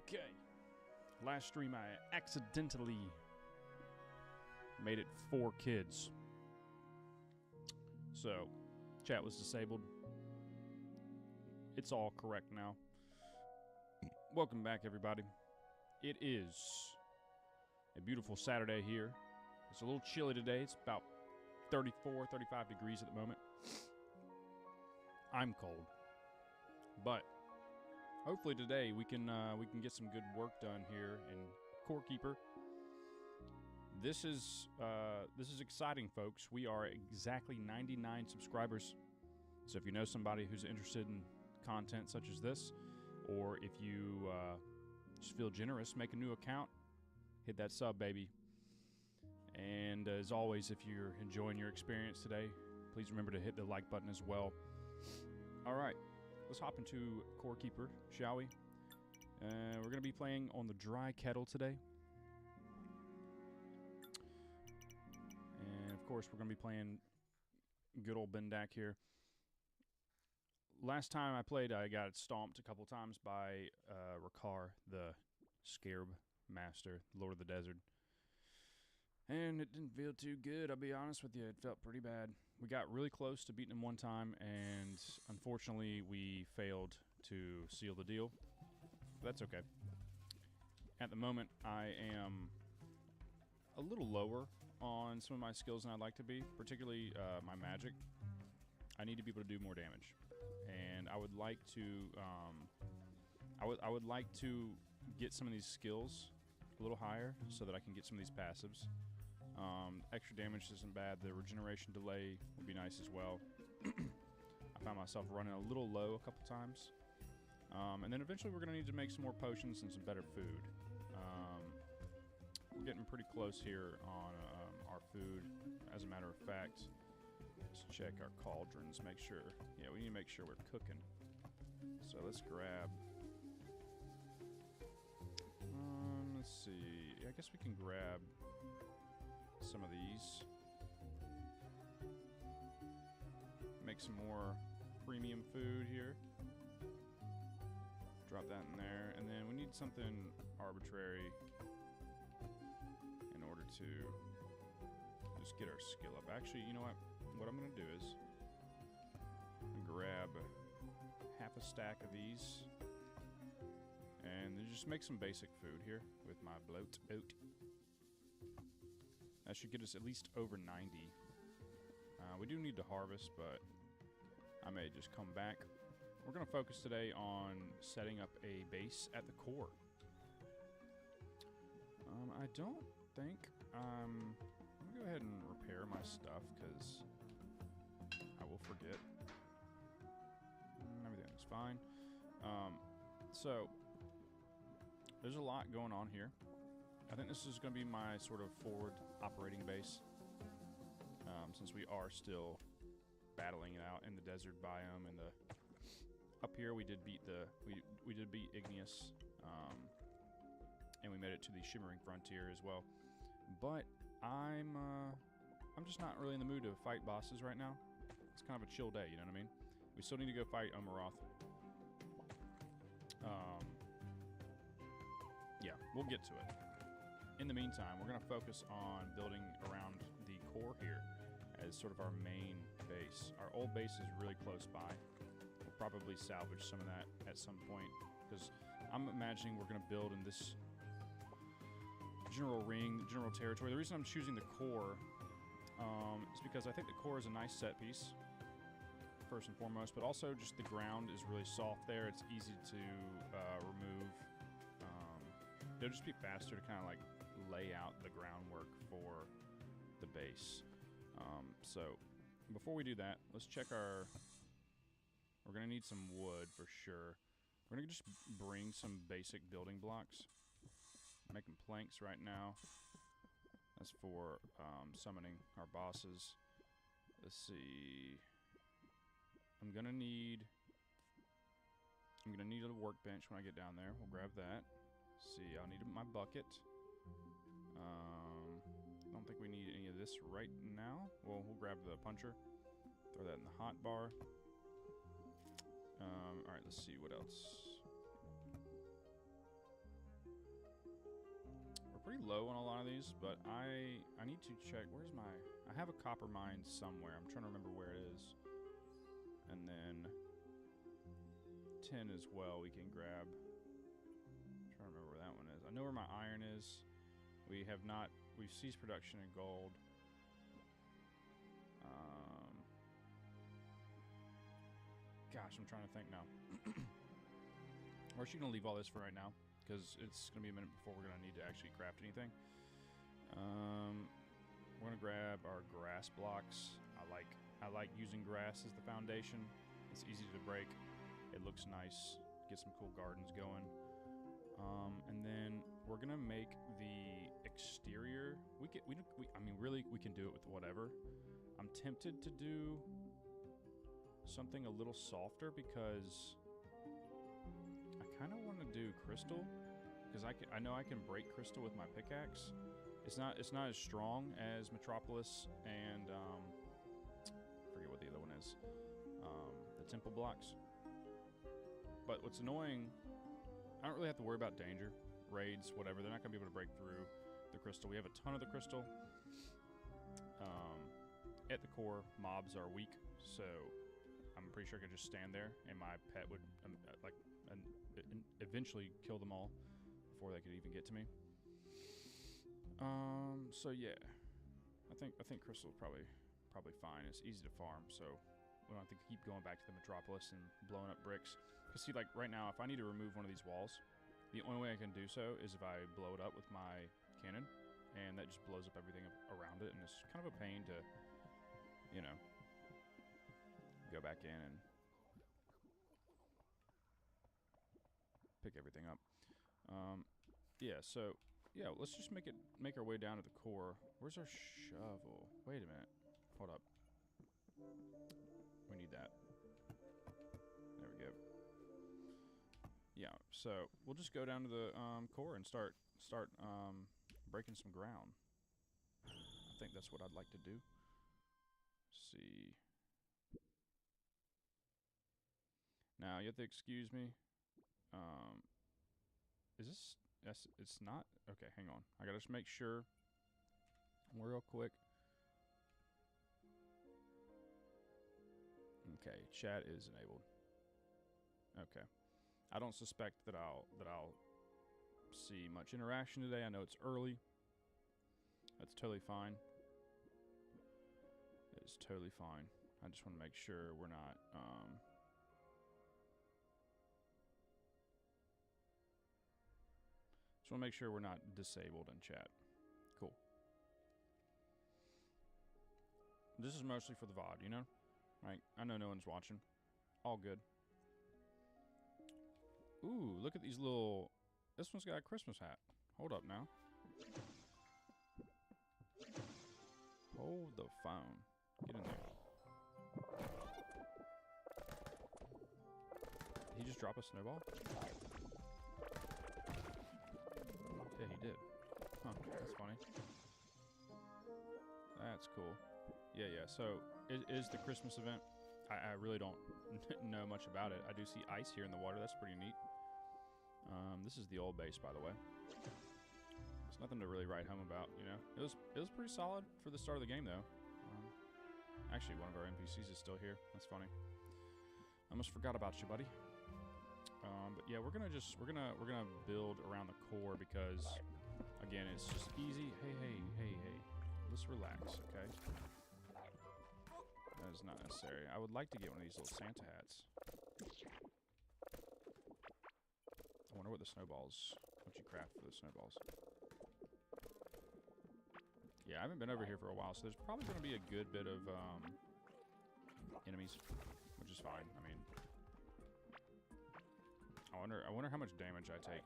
Okay. Last stream I accidentally made it 4 kids. So, chat was disabled. It's all correct now. Welcome back, everybody. It is a beautiful Saturday here. It's a little chilly today. It's about 34, 35 degrees at the moment. I'm cold. But hopefully today we can get some good work done here in Core Keeper. This is exciting, folks. We are exactly 99 subscribers. So if you know somebody who's interested in content such as this, or if you just feel generous, make a new account, hit that sub, baby. And as always, if you're enjoying your experience today, please remember to hit the like button as well. All right, let's hop into Core Keeper, shall we? We're going to be playing on the dry kettle today. And of course, we're going to be playing good old Bendak here. Last time I played, I got stomped a couple times by Rakar, the scarab master, Lord of the Desert. And it didn't feel too good, I'll be honest with you. It felt pretty bad. We got really close to beating him one time, and unfortunately we failed to seal the deal. But that's okay. At the moment, I am a little lower on some of my skills than I'd like to be, particularly my magic. I need to be able to do more damage. And I would like to I would like to get some of these skills a little higher so that I can get some of these passives. Extra damage isn't bad. The regeneration delay would be nice as well. I found myself running a little low a couple times. And then eventually we're going to need to make some more potions and some better food. We're getting pretty close here on our food. As a matter of fact, let's check our cauldrons, make sure. Yeah, we need to make sure we're cooking. So let's grab... let's see. I guess we can grab some of these. Make some more premium food here. Drop that in there. And then we need something arbitrary in order to just get our skill up. Actually, you know what? What I'm going to do is grab half a stack of these and then just make some basic food here with my bloat oat. That should get us at least over 90. We do need to harvest, but I may just come back. We're going to focus today on setting up a base at the core. I don't think... I'm going to go ahead and repair my stuff, because I will forget. Everything's fine. So, there's a lot going on here. I think this is going to be my sort of forward operating base, since we are still battling it out in the desert biome. And the up here we did beat we did beat Igneous, and we made it to the Shimmering Frontier as well. But I'm just not really in the mood to fight bosses right now. It's kind of a chill day, you know what I mean? We still need to go fight Omaroth. Yeah, we'll get to it. In the meantime, we're going to focus on building around the core here as sort of our main base. Our old base is really close by. We'll probably salvage some of that at some point, because I'm imagining we're going to build in this general ring, the general territory. The reason I'm choosing the core is because I think the core is a nice set piece, first and foremost, but also just the ground is really soft there. It's easy to remove. It'll just be faster to kind of like lay out the groundwork for the base. So before we do that, let's check our... We're going to need some wood for sure. We're going to just bring some basic building blocks. Making planks right now. That's for summoning our bosses. Let's see. I'm gonna need a workbench when I get down there. We'll grab that. Let's see, I'll need my bucket. Don't think we need any of this right now. Well, we'll grab the puncher. Throw that in the hot bar. Alright, let's see what else. pretty low on a lot of these, but I need to check. Where's my... I have a copper mine somewhere. I'm trying to remember where it is. And then tin as well we can grab. I'm trying to remember where that one is. I know where my iron is. We have not... We've ceased production in gold. Gosh, I'm trying to think now. We're actually going to leave all this for right now, because it's going to be a minute before we're going to need to actually craft anything. We're going to grab our grass blocks. I like using grass as the foundation. It's easy to break. It looks nice. Get some cool gardens going. And then we're going to make the exterior. I mean, really, we can do it with whatever. I'm tempted to do something a little softer because I kind of want to do crystal, because I know I can break crystal with my pickaxe. It's not as strong as Metropolis and forget what the other one is, the temple blocks. But what's annoying, I don't really have to worry about danger, raids, whatever. They're not gonna be able to break through the crystal. We have a ton of the crystal. At the core, mobs are weak, so I'm pretty sure I could just stand there and my pet would eventually kill them all before they could even get to me. So yeah, I think crystal's probably fine. It's easy to farm, so we don't have to keep going back to the Metropolis and blowing up bricks. Cause see, like right now, if I need to remove one of these walls, the only way I can do so is if I blow it up with my cannon, and that just blows up everything around it, and it's kind of a pain to, you know, go back in and pick everything up. Yeah, so yeah, let's just make our way down to the core. Where's our shovel? Wait a minute. Hold up. We need that. There we go. Yeah, so we'll just go down to the core and start breaking some ground. I think that's what I'd like to do. See. Now you have to excuse me. Is this? Yes, it's not. Okay, hang on. I gotta just make sure. Real quick. Okay, chat is enabled. Okay. I don't suspect that I'll see much interaction today. I know it's early. That's totally fine. It's totally fine. I just want to make sure we're not just want to make sure we're not disabled in chat. Cool. This is mostly for the VOD, you know? Like, I know no one's watching. All good. Ooh, look at these little... This one's got a Christmas hat. Hold up now. Hold the phone. Get in there. Did he just drop a snowball? Yeah, he did. Huh, that's funny. That's cool. Yeah, so it is the Christmas event. I really don't know much about it. I do see ice here in the water. That's pretty neat. This is the old base, by the way. It's nothing to really write home about, you know. It was pretty solid for the start of the game, though. Actually, one of our NPCs is still here. That's funny. I almost forgot about you, buddy. But yeah, we're gonna build around the core because, again, it's just easy. Hey. Let's relax, okay? That is not necessary. I would like to get one of these little Santa hats. I wonder what the snowballs, what you craft for the snowballs. Yeah, I haven't been over here for a while, so there's probably going to be a good bit of enemies, which is fine. I mean, I wonder how much damage I take.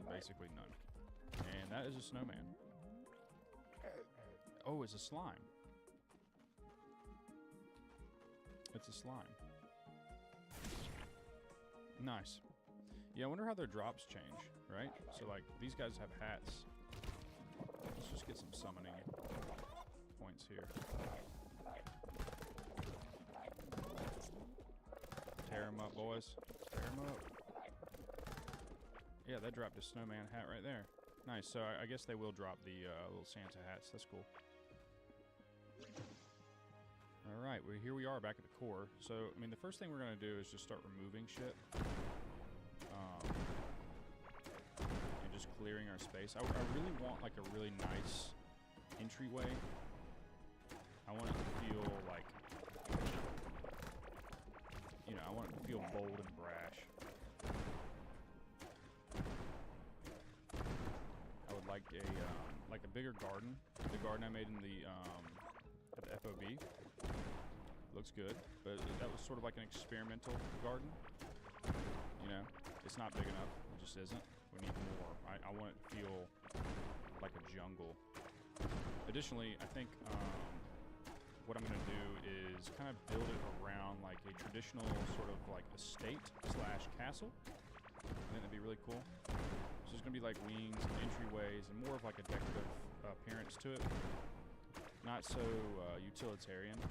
Basically none. And that is a snowman. Oh, it's a slime. It's a slime. Nice. Yeah, I wonder how their drops change, right? So, like, these guys have hats. Let's just get some summoning points here. Tear them up, boys. Tear them up. Yeah, that dropped a snowman hat right there. Nice. So I guess they will drop the little Santa hats. That's cool. All right, well, here we are back at the core. So, I mean, the first thing we're going to do is just start removing shit. And just clearing our space. I really want, like, a really nice entryway. I want it to feel like, you know, I want it to feel bold and brash. I would like a bigger garden. The garden I made in the at the FOB. Looks good, but that was sort of like an experimental garden. You know, it's not big enough. It just isn't. We need more. I want it to feel like a jungle. Additionally, I think what I'm going to do is kind of build it around like a traditional sort of like estate / castle. I think that'd be really cool. So there's going to be like wings and entryways and more of like a decorative appearance to it. Not so utilitarian.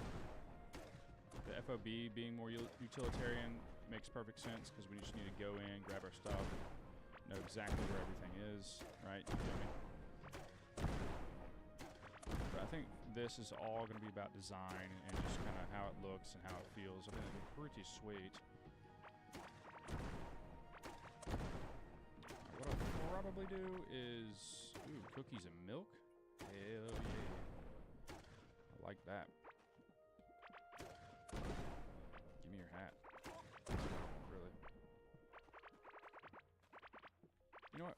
The FOB being more utilitarian makes perfect sense because we just need to go in, grab our stuff, know exactly where everything is, right? You feel me? But I think this is all going to be about design and just kind of how it looks and how it feels. I think it'll be pretty sweet. What I'll probably do is, ooh, cookies and milk? Hell yeah. I like that. Give me your hat. Really. You know what?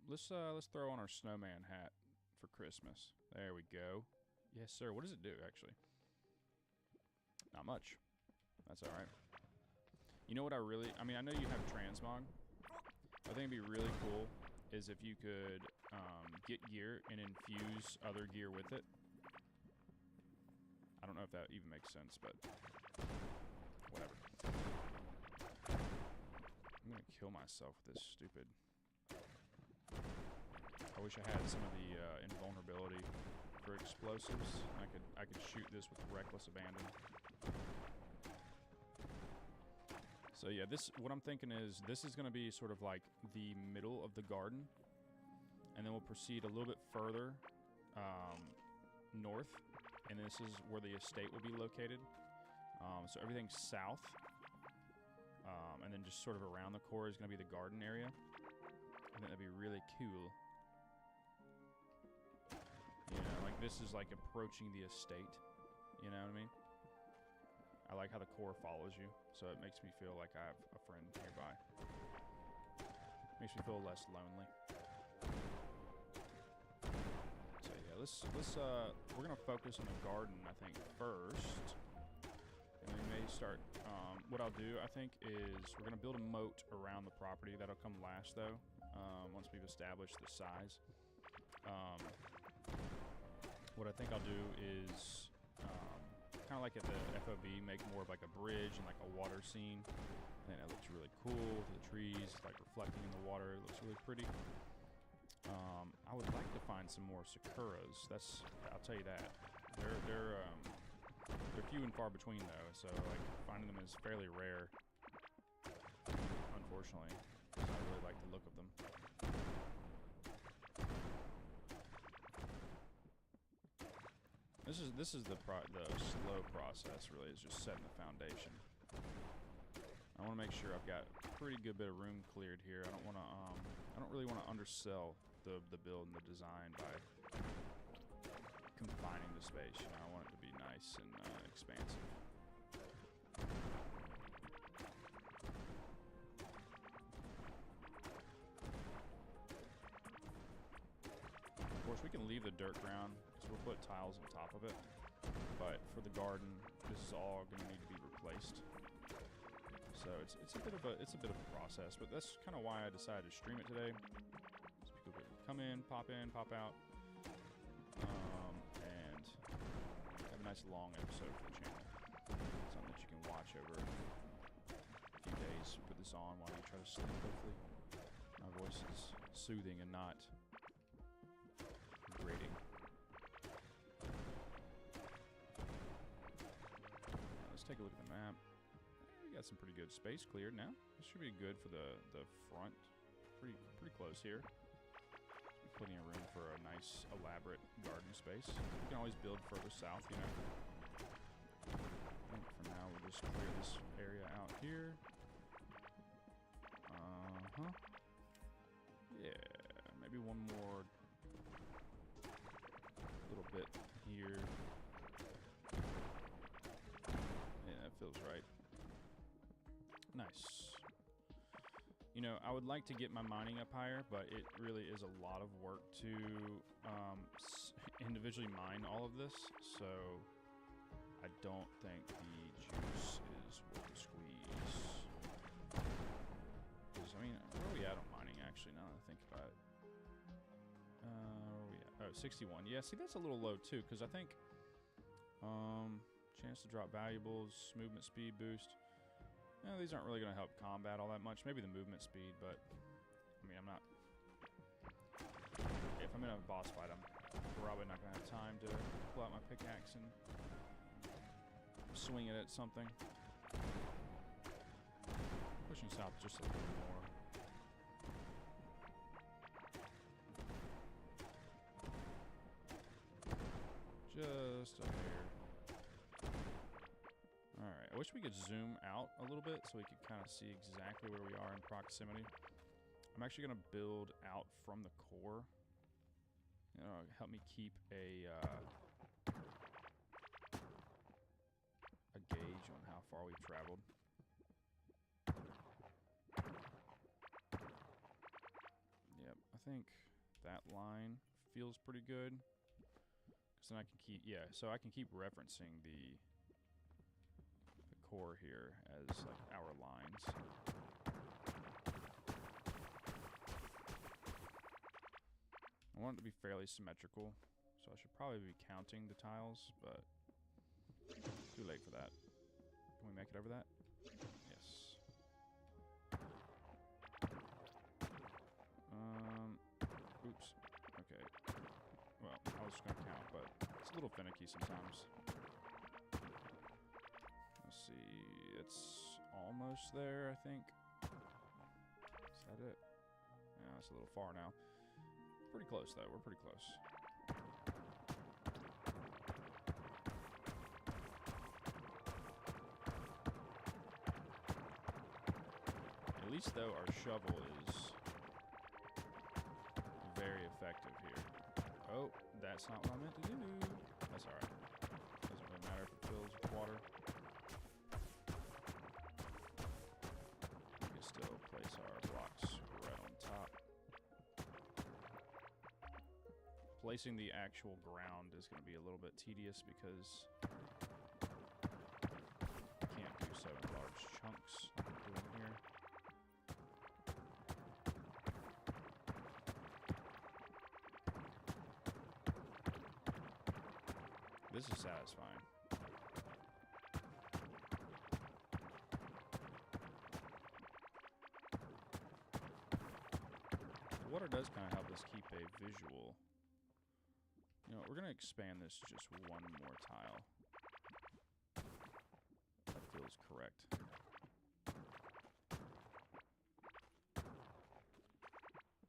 Let's throw on our snowman hat for Christmas. There we go. Yes, sir. What does it do, actually? Not much. That's all right. You know what I mean, I know you have transmog. I think it'd be really cool is if you could get gear and infuse other gear with it. I don't know if that even makes sense, but whatever. I'm gonna kill myself with this stupid. I wish I had some of the invulnerability for explosives. I could shoot this with reckless abandon. So yeah, what I'm thinking is this is gonna be sort of like the middle of the garden, and then we'll proceed a little bit further north. And this is where the estate will be located. So everything's south. And then just sort of around the core is going to be the garden area. I think that'd be really cool. You know, like this is like approaching the estate. You know what I mean? I like how the core follows you. So it makes me feel like I have a friend nearby. Makes me feel less lonely. We're gonna focus on the garden, I think, first, and we may start. What I'll do, I think, is we're gonna build a moat around the property. That'll come last, though, once we've established the size. What I think I'll do is kind of like at the FOB, make more of like a bridge and like a water scene. I think that looks really cool. The trees like reflecting in the water. It looks really pretty. I would like to find some more sakuras. I'll tell you that. They're few and far between though, so like finding them is fairly rare. Unfortunately, I really like the look of them. This is the slow process. Really, is just setting the foundation. I want to make sure I've got a pretty good bit of room cleared here. I don't really want to undersell the build and the design by confining the space. You know, I want it to be nice and expansive. Of course, we can leave the dirt ground because we'll put tiles on top of it. But for the garden, this is all going to need to be replaced. So it's a bit of a process, but that's kind of why I decided to stream it today. So people could come in, pop out, and have a nice long episode for the channel. Something that you can watch over a few days. Put this on while you try to sleep. Hopefully, my voice is soothing and not grating. Let's take a look at the map. We got some pretty good space cleared now. This should be good for the front pretty close here. Plenty of room for a nice, elaborate garden space. You can always build further south, you know. I think for now we'll just clear this area out here. Yeah, maybe one more little bit here. Yeah, that feels right. Nice. You know, I would like to get my mining up higher, but it really is a lot of work to individually mine all of this, so I don't think the juice is worth the squeeze. Because, I mean, where are we at on mining, actually, now that I think about it? Where are we at? Oh, 61. Yeah, see, that's a little low, too, because I think chance to drop valuables, movement speed boost. No, these aren't really going to help combat all that much. Maybe the movement speed, but I mean, I'm not. If I'm in a boss fight, I'm probably not going to have time to pull out my pickaxe and swing it at something. Pushing south just a little more. Just a hair. Alright, I wish we could zoom out a little bit so we could kind of see exactly where we are in proximity. I'm actually going to build out from the core. You know, help me keep a gauge on how far we've traveled. Yep, I think that line feels pretty good. Because then I can keep, yeah, so I can keep referencing the core here as like our lines. I want it to be fairly symmetrical, so I should probably be counting the tiles, but too late for that. Can we make it over that? Yes. Oops. Okay. Well, I was just gonna count, but it's a little finicky sometimes. See, it's almost there, I think. Is that it? Yeah, it's a little far now. Pretty close, though. We're pretty close. At least, though, our shovel is very effective here. Oh, that's not what I meant to do. That's alright. Doesn't really matter if it fills with water. Still place our blocks right on top. Placing the actual ground is going to be a little bit tedious because I can't do so in large chunks like I'm doing here. This is satisfying. Water does kind of help us keep a visual. You know, we're going to expand this just one more tile. That feels correct.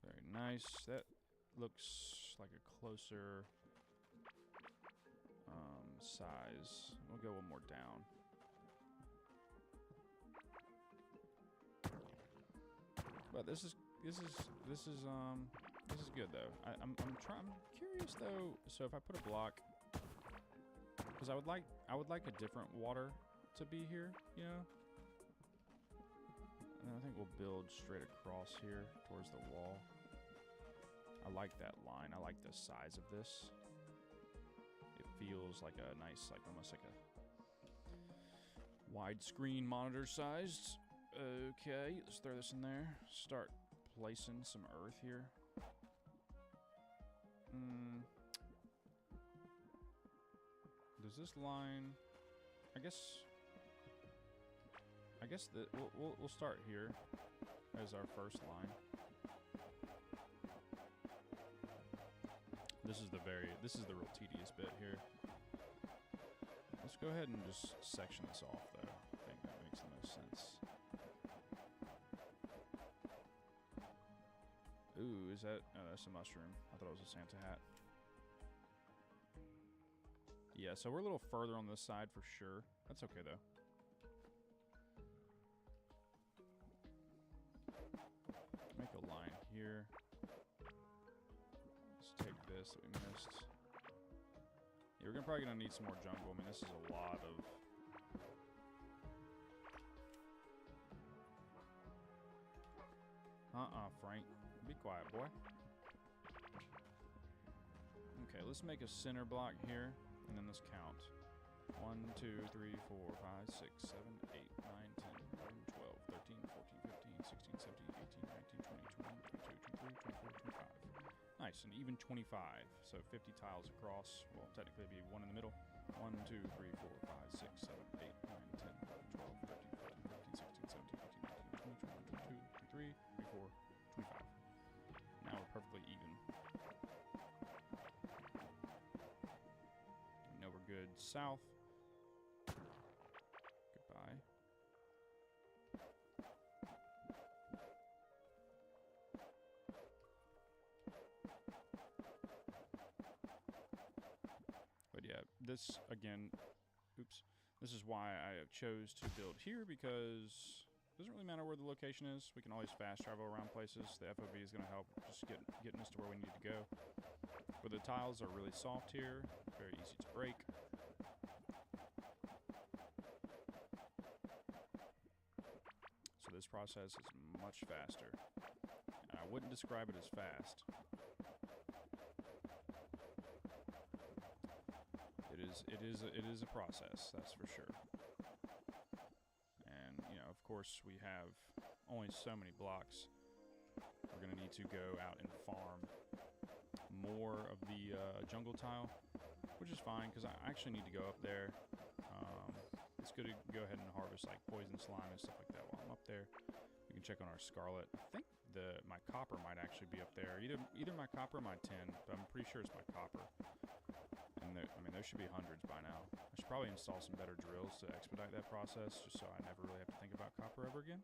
Very nice. That looks like a closer size. We'll go one more down. But this is good though. I'm curious though. So if I put a block, because I would like a different water to be here, you know. And I think we'll build straight across here towards the wall. I like that line. I like the size of this. It feels like a nice, like almost like a widescreen monitor sized. Okay, let's throw this in there. Start placing some earth here. Does this line? I guess that we'll start here as our first line. This is the real tedious bit here. Let's go ahead and just section this off though. I think that makes the most sense. is that? Oh, that's a mushroom. I thought it was a Santa hat. Yeah, so we're a little further on this side for sure. That's okay, though. Make a line here. Let's take this that we missed. Yeah, we're probably gonna need some more jungle. I mean, this is a lot of... Frank. Be quiet, boy. Okay, let's make a center block here, and then let's count. 1, 2, 3, 4, 5, 6, 7, 8, 9, 10, 11, 12, 13, 14, 15, 16, 17, 18, 19, 20, 21, 22, 23, 24, 25. Nice, and even 25. So 50 tiles across. Well, technically it'd be one in the middle. 1, 2, 3, 4, 5, 6, 7, 8, 9, 10, 11, 12, 13, 14, 15, 16, 17, 18, 19, 20, 21, 22, 23, 24, 25. Now we're perfectly even. We know we're good south. Goodbye. But yeah, this again, oops. This is why I chose to build here, because it doesn't really matter where the location is. We can always fast travel around places. The FOV is going to help just getting us to where we need to go. But the tiles are really soft here, very easy to break. So this process is much faster. And I wouldn't describe it as fast. It is a process, that's for sure. And you know, of course, we have only so many blocks. We're gonna need to go out and farm more of the jungle tile, which is fine because I actually need to go up there. It's good to go ahead and harvest like poison slime and stuff like that while I'm up there. You can check on our scarlet. I think my copper might actually be up there. Either my copper or my tin, but I'm pretty sure it's my copper. And I mean, there should be hundreds by now. I should probably install some better drills to expedite that process, just so I never really have to think about copper ever again.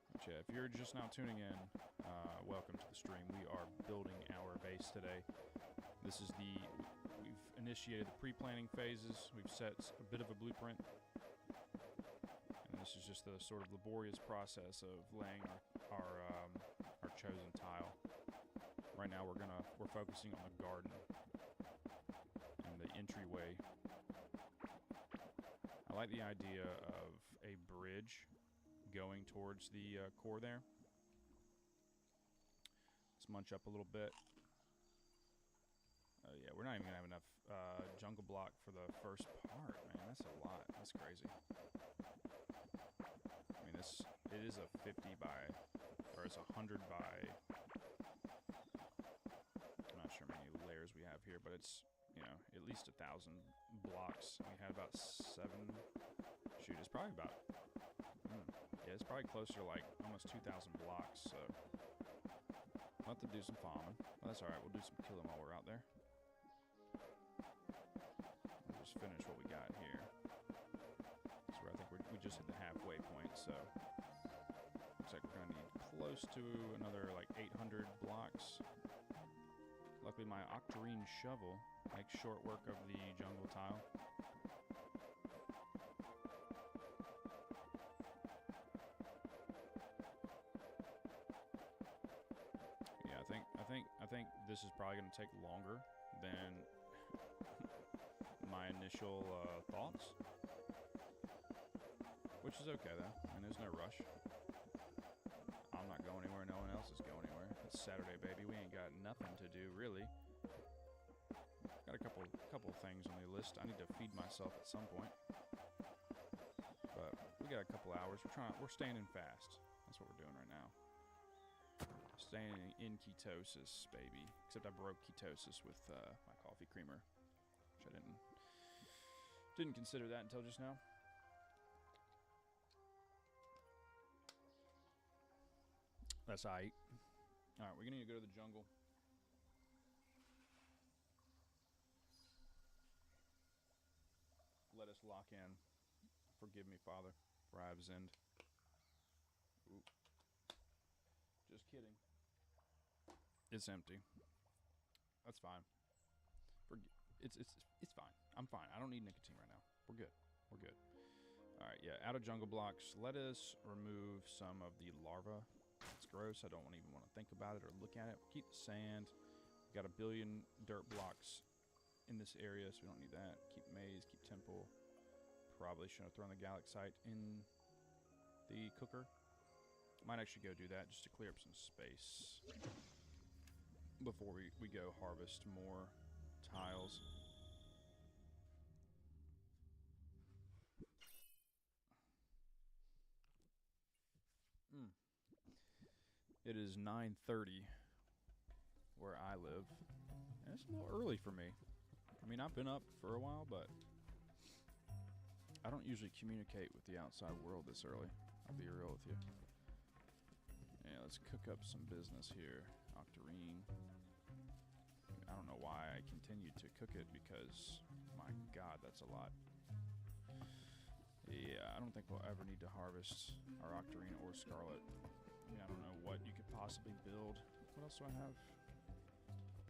But yeah, if you're just now tuning in, welcome to the stream. We are building our base today. This is we've initiated the pre-planning phases. We've set a bit of a blueprint. And this is just the sort of laborious process of laying our chosen tile. Right now we're focusing on the garden and the entryway. I like the idea of a bridge going towards the core there. Let's munch up a little bit. Yeah, we're not even gonna have enough jungle block for the first part, man. That's a lot. That's crazy. I mean, it is a 50 by, or it's 100 by. I'm not sure how many layers we have here, but it's, you know, at least 1,000 blocks. We had about 7. Shoot, it's probably about. Yeah, it's probably closer to like almost 2,000 blocks. So we'll have to do some farming. Well, that's all right. We'll do some killing while we're out there. We'll just finish what we got here. So I think we just hit the halfway point. So looks like we're gonna need close to another like 800 blocks. Luckily, my octarine shovel makes short work of the jungle tile. Yeah, I think this is probably going to take longer than my initial thoughts, which is okay though. I mean, there's no rush. I'm not going anywhere. No one else is going anywhere. It's Saturday, baby. We ain't got nothing to do, really. Got a couple things on the list. I need to feed myself at some point. But we got a couple hours. We're staying in fast. That's what we're doing right now. Staying in ketosis, baby. Except I broke ketosis with my coffee creamer, which I didn't consider that until just now. That's aight. Alright, we're gonna need to go to the jungle. Let us lock in. Forgive me, Father, for I have sinned. Ooh. kidding. It's empty. That's fine. It's fine. I'm fine. I don't need nicotine right now. We're good. We're good. All right, yeah, out of jungle blocks. Let us remove some of the larva. It's gross. I don't even want to think about it or look at it. Keep the sand. We've got a billion dirt blocks in this area, so we don't need that. Keep maze, keep temple. Probably shouldn't have thrown the galaxite in the cooker. Might actually go do that just to clear up some space before we go harvest more tiles. It is 9:30 where I live, and it's a little early for me. I mean, I've been up for a while, but I don't usually communicate with the outside world this early. I'll be real with you. Yeah, let's cook up some business here. Octarine. I don't know why I continued to cook it because, my God, that's a lot. Yeah, I don't think we'll ever need to harvest our Octarine or Scarlet. I mean, I don't know what you could possibly build. What else do I have?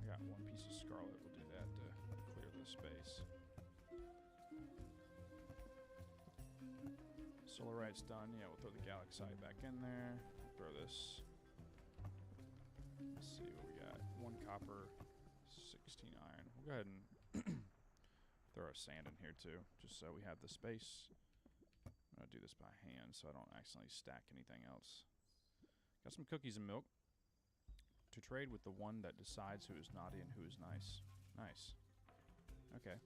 I got one piece of Scarlet. We'll do that to clear the space. Solarite's done. Yeah, we'll throw the galaxite back in there. Throw this. Let's see what we got. 1 copper, 16 iron. We'll go ahead and throw our sand in here too, just so we have the space. I'm gonna do this by hand so I don't accidentally stack anything else. Got some cookies and milk to trade with the one that decides who is naughty and who is nice. Nice. Okay.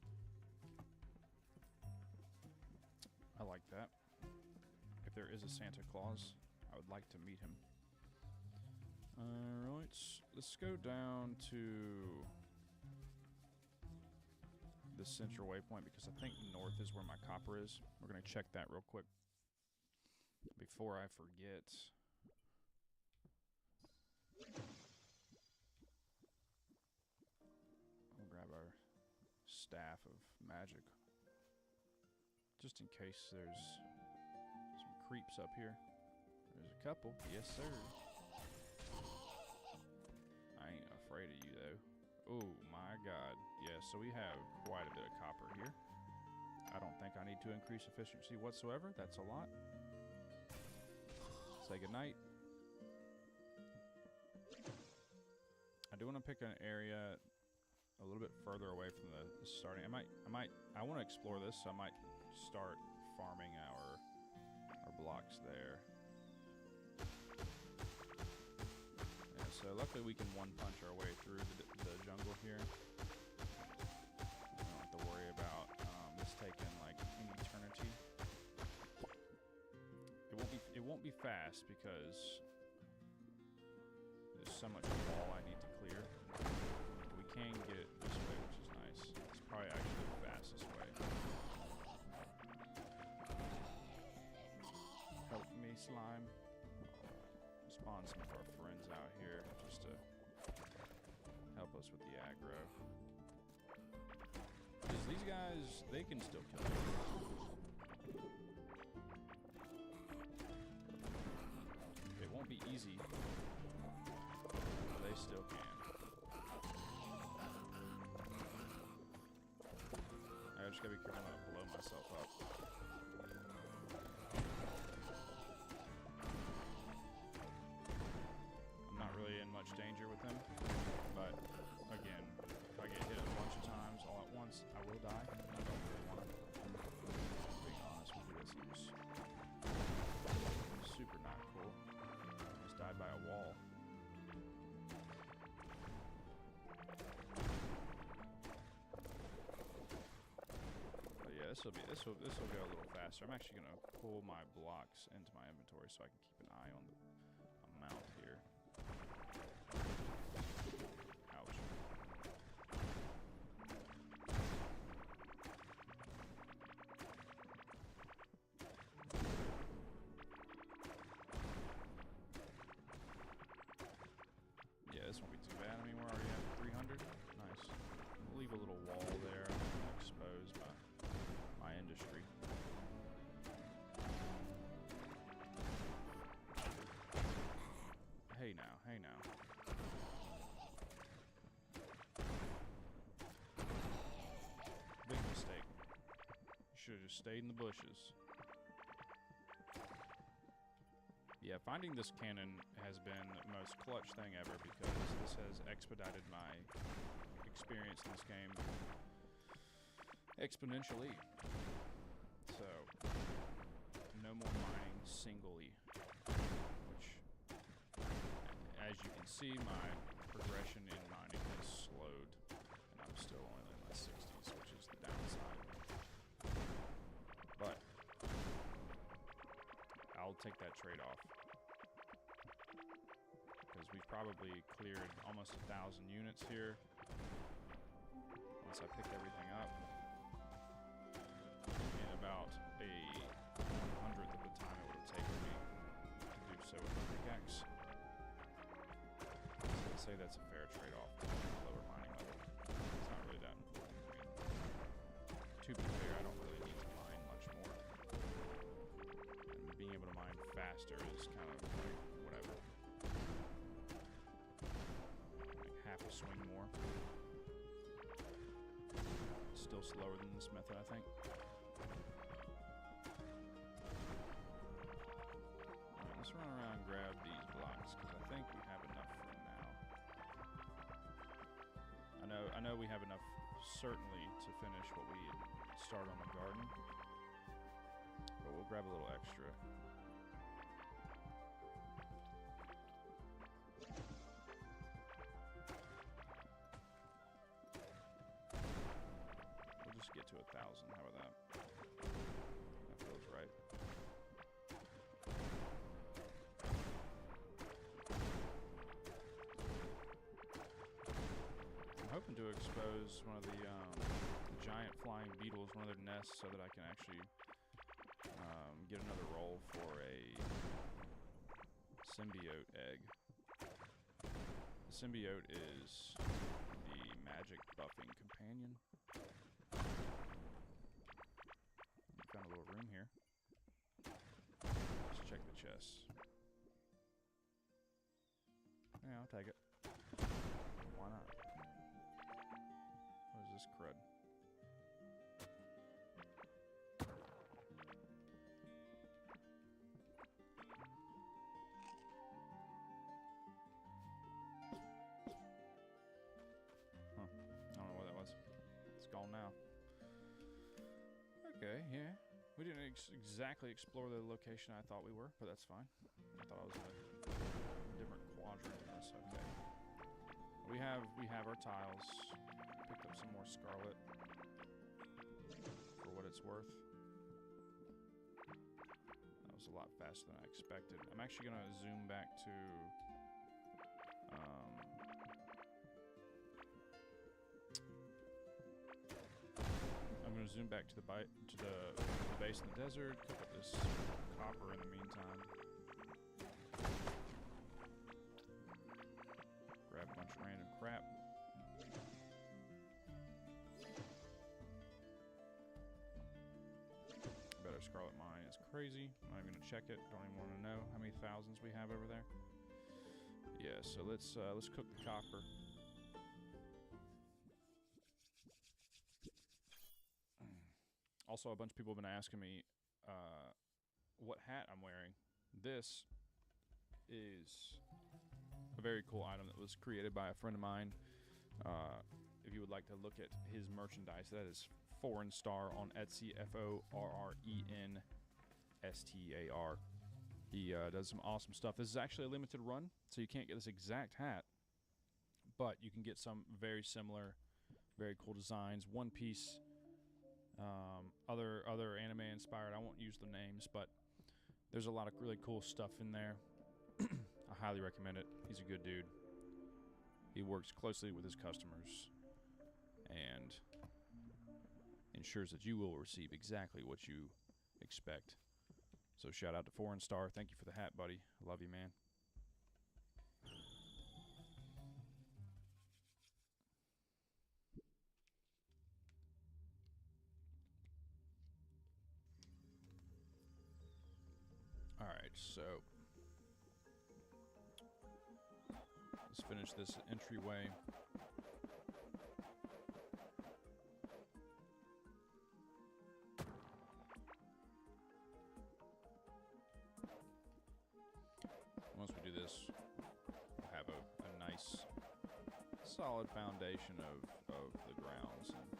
I like that. If there is a Santa Claus, I would like to meet him. Alright, let's go down to the central waypoint because I think north is where my copper is. We're going to check that real quick before I forget. We'll grab our staff of magic just in case there's some creeps up here. There's a couple. Yes, sir. I ain't afraid of you, though. Oh, my God. Yeah, so we have quite a bit of copper here. I don't think I need to increase efficiency whatsoever. That's a lot. Say goodnight. I do want to pick an area a little bit further away from the starting. I want to explore this, so I might start farming our blocks there. Yeah, so luckily we can one-punch our way through the jungle here. I don't have to worry about this taking like an eternity. It won't be fast because there's so much wall I need to clear. We can get it this way, which is nice. It's probably actually the fastest way. Help me, slime. Spawn some of our friends out here just to help us with the aggro. Because these guys, they can still kill me. It won't be easy. They still can. I just gotta be careful not to blow myself up. I'm not really in much danger with them, but again, if I get hit a bunch of times all at once, I will die. I don't really want to. Being honest with you, it seems super not cool. I just died by a wall. This will go a little faster. I'm actually gonna pull my blocks into my inventory so I can keep an eye on the amount here. Ouch. Yeah, this won't be too bad. I mean, we're already at 300. Nice. We'll leave a little wall there. Expose my industry. now, hey now. Big mistake. You should have just stayed in the bushes. Yeah, finding this cannon has been the most clutch thing ever because this has expedited my experience in this game exponentially. So, no more mining singly, which, as you can see, my progression in mining has slowed, and I'm still only in my 60s, which is the downside. But I'll take that trade-off. Because we've probably cleared almost 1,000 units here. Once I pick everything up. In about a 1/100th of the time it would have taken me to do so with my pickaxe. So I'd say that's a fair trade-off to lower mining level. It's not really that important. I mean, to be fair, I don't really need to mine much more. And being able to mine faster is kind of like whatever. Half a swing more. Still slower than this method, I think. Alright, let's run around and grab these blocks, because I think we have enough for now. I know we have enough, certainly, to finish what we start on the garden. But we'll grab a little extra. Get to 1,000. How about that? That feels right. I'm hoping to expose one of the giant flying beetles, one of their nests, so that I can actually get another roll for a symbiote egg. The symbiote is the magic buffing companion. Found a little room here. Let's check the chests. Yeah, I'll take it. Why not? What is this crud? Huh. I don't know what that was. It's gone now. Okay, yeah. We didn't exactly explore the location I thought we were, but that's fine. I thought I was in a different quadrant in this. Okay. We have our tiles. Picked up some more scarlet for what it's worth. That was a lot faster than I expected. I'm actually gonna zoom back to zoom back to the base in the desert, cook up this copper in the meantime. Grab a bunch of random crap. Bet our scarlet mine is crazy. I'm not even gonna check it. Don't even want to know how many thousands we have over there. Yeah, so let's cook the copper. Also, a bunch of people have been asking me what hat I'm wearing. This is a very cool item that was created by a friend of mine. If you would like to look at his merchandise, that is Foreign Star on Etsy, FORRENSTAR. He does some awesome stuff. This is actually a limited run, so you can't get this exact hat, but you can get some very similar, very cool designs. One piece. Other anime inspired. I won't use the names, but there's a lot of really cool stuff in there. I highly recommend it. He's a good dude. He works closely with his customers and ensures that you will receive exactly what you expect. So shout out to Foreign Star. Thank you for the hat, buddy. Love you, man. Alright, so Let's finish this entryway. Once we do this, we'll have a nice, solid foundation of the grounds and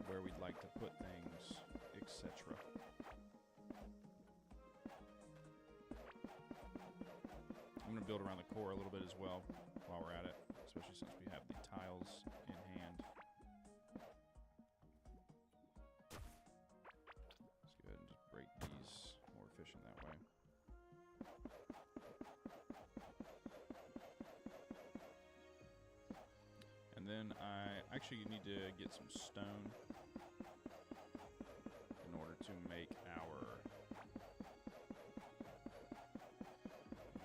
where we'd like to put things, etc. I'm going to build around the core a little bit as well while we're at it, especially since we have the tiles in hand. Let's go ahead and just break these, more efficient that way. And then I actually need to get some stone in order to make our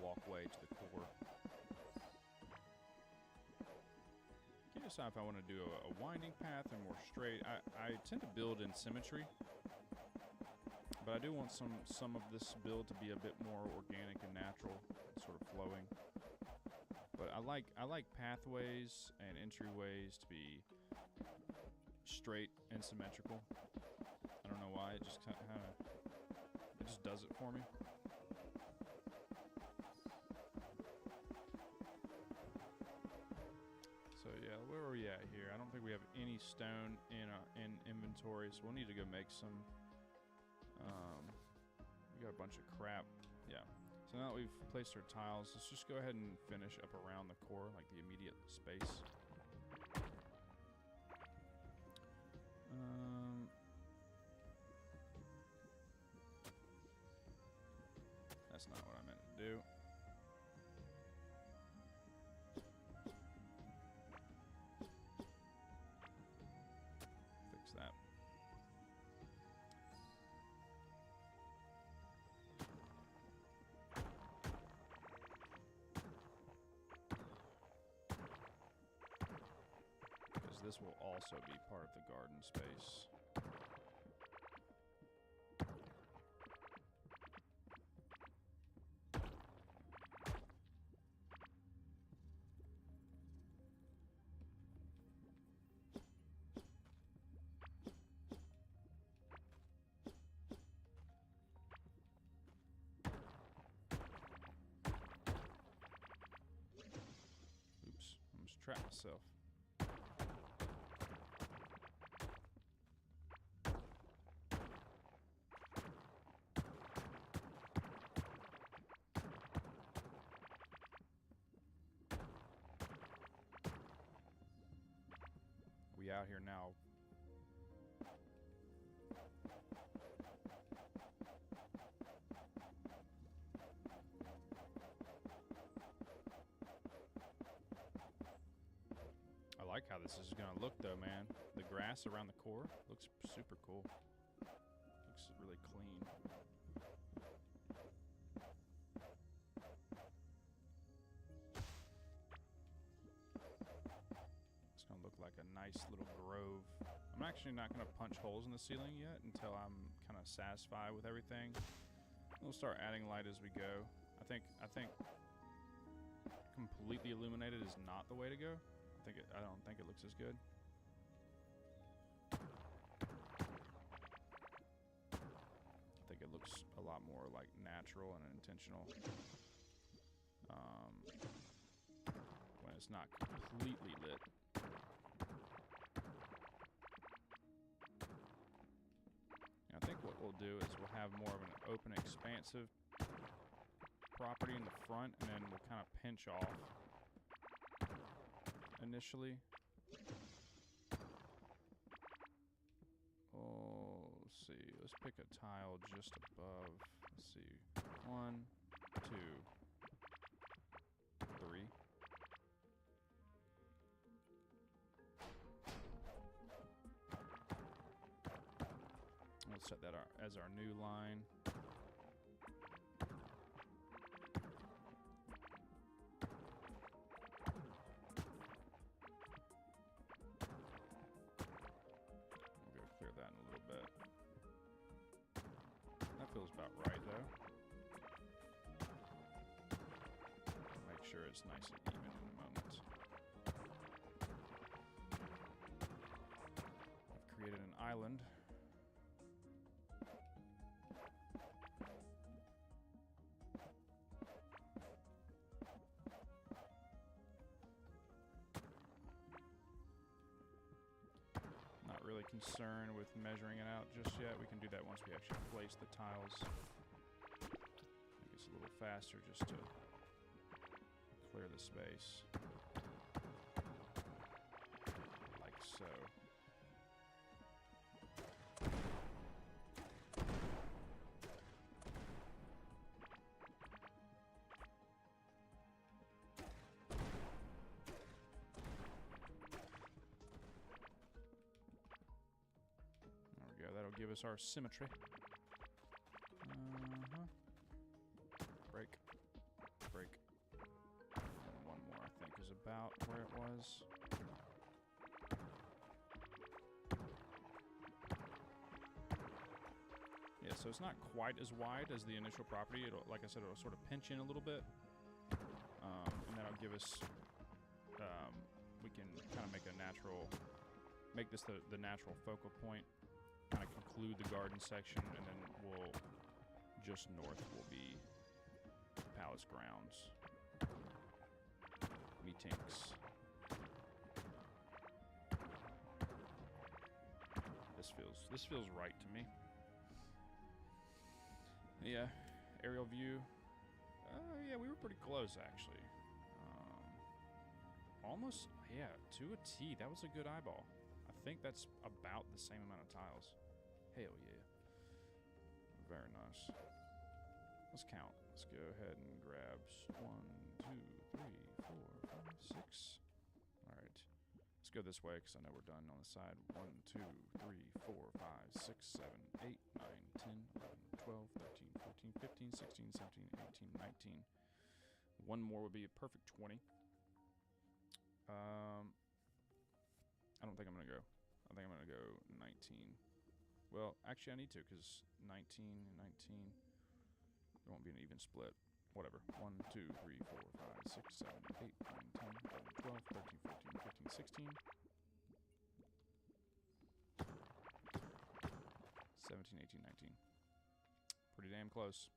walkway to the core. Can't decide if I want to do a winding path or more straight. I tend to build in symmetry, but I do want some of this build to be a bit more organic and natural, sort of flowing. But I like pathways and entryways to be straight and symmetrical. I don't know why, it just kind of it just does it for me. So yeah, where are we at here? I don't think we have any stone in inventory, so we'll need to go make some. We got a bunch of crap. Yeah. So now that we've placed our tiles, let's just go ahead and finish up around the core, like the immediate space. That's not what I meant to do. Fix that. Because this will also be part of the garden space. Trap myself. We out here now. I like how this is going to look though, man. The grass around the core looks super cool. Looks really clean. It's going to look like a nice little grove. I'm actually not going to punch holes in the ceiling yet until I'm kind of satisfied with everything. We'll start adding light as we go. I think completely illuminated is not the way to go. I don't think it looks as good. I think it looks a lot more like natural and intentional when it's not completely lit. And I think what we'll do is we'll have more of an open, expansive property in the front, and then we'll kind of pinch off initially. Oh, let's see. Let's pick a tile just above. Let's see. 1, 2, 3. Let's set that as our new line. Feels about right though. Make sure this nice and even in a moment. I've created an island. Not really concerned with measuring it out just yet. We can do that once we actually place the tiles. Make it a little faster just to clear the space. Like so. There we go. That'll give us our symmetry. Break. Break. And one more, I think, is about where it was. Yeah, so it's not quite as wide as the initial property. It'll, like I said, it'll sort of pinch in a little bit. And that'll give us, we can kind of make a natural, make this the natural focal point. Kind of conclude the garden section, and then we'll, just north will be palace grounds. Meetings. This feels right to me. Yeah, aerial view. Yeah, we were pretty close actually. Almost, yeah, to a T. That was a good eyeball. I think that's about the same amount of tiles. Hell yeah. Very nice. Let's count. Let's go ahead and grab 1, 2, 3, 4, 5, 6. Alright. Let's go this way because I know we're done on the side. 1, 2, 3, 4, 5, 6, 7, 8, 9, 10, 11, 12, 13, 14, 15, 16, 17, 18, 19. One more would be a perfect 20. I don't think I'm going to go. I think I'm going to go 19. Well, actually I need to because 19 and 19. There won't be an even split. Whatever. 1, 2, 3, 4, 5, 6, 7, 8, 9, 10, 11, 12, 13, 14, 15, 16. 17, 18, 19. Pretty damn close.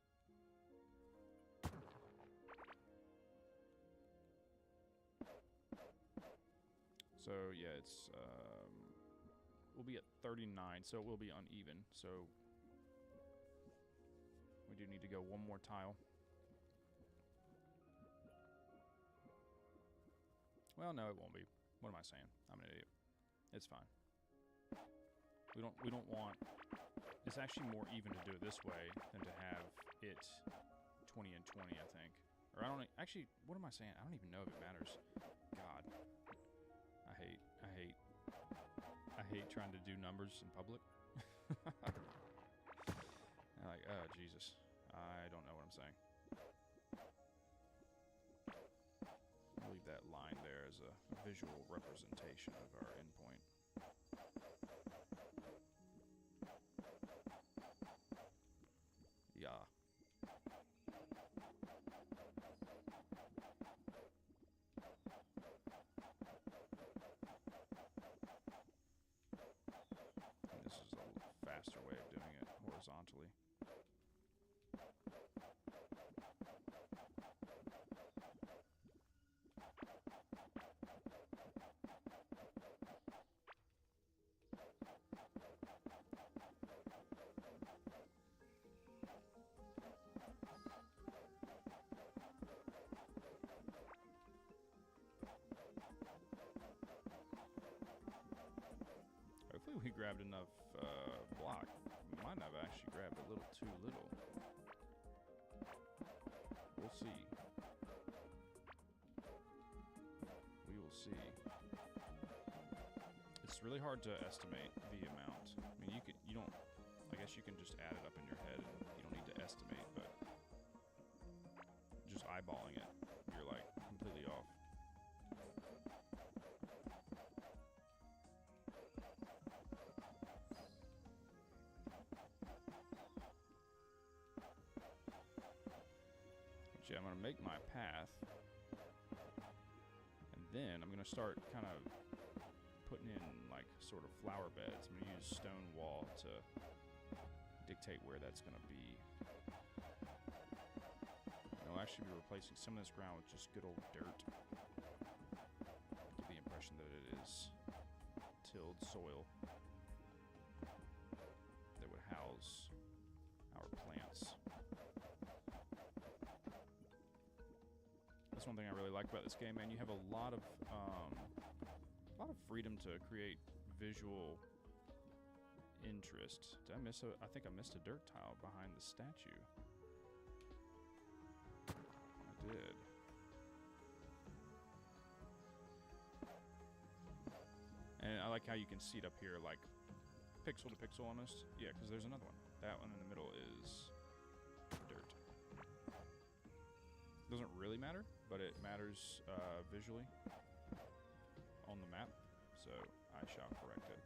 So yeah, it's we'll be at 39, so it will be uneven. So we do need to go one more tile. Well, no, it won't be. What am I saying? I'm an idiot. It's fine. We don't want. It's actually more even to do it this way than to have it 20 and 20. I think. Or I don't actually. What am I saying? I don't even know if it matters. God. I hate trying to do numbers in public. Like, oh, Jesus. I don't know what I'm saying. I'll leave that line there as a visual representation of our endpoint. Yeah. This is a faster way of doing it horizontally. Hopefully we grabbed enough block. Might have actually grabbed a little too little. We'll see. We will see. It's really hard to estimate the amount. I mean, you don't, I guess you can just add it up in your head and you don't need to estimate, but just eyeballing it, you're like completely off. I'm going to make my path then I'm going to start kind of putting in like sort of flower beds. I'm going to use stone wall to dictate where that's going to be. And I'll actually be replacing some of this ground with just good old dirt. Give the impression that it is tilled soil that would house our plants. That's one thing I really like about this game, man. You have a lot of freedom to create visual interest. Did I miss I think I missed a dirt tile behind the statue. I did. And I like how you can see it up here, like pixel to pixel almost. Yeah, because there's another one. That one in the middle is dirt. Doesn't really matter, but it matters visually on the map, so I shall correct it.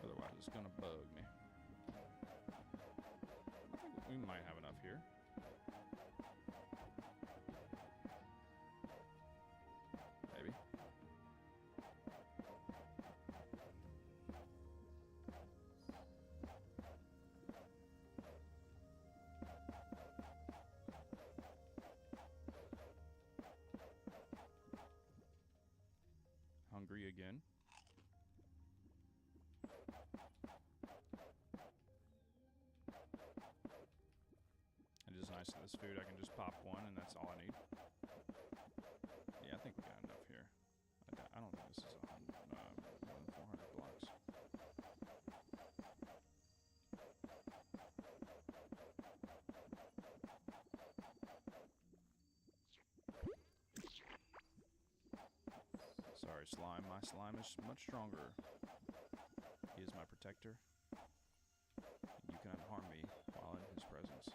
Otherwise, it's gonna bug me. I think we might have enough here. Maybe. Hungry again. It is nice that this food, I can just pop one and that's all I need. Yeah, I think we got enough here. I don't think this is more than 400 blocks. Sorry, slime. My slime is much stronger. He is my protector. You cannot harm me while in his presence.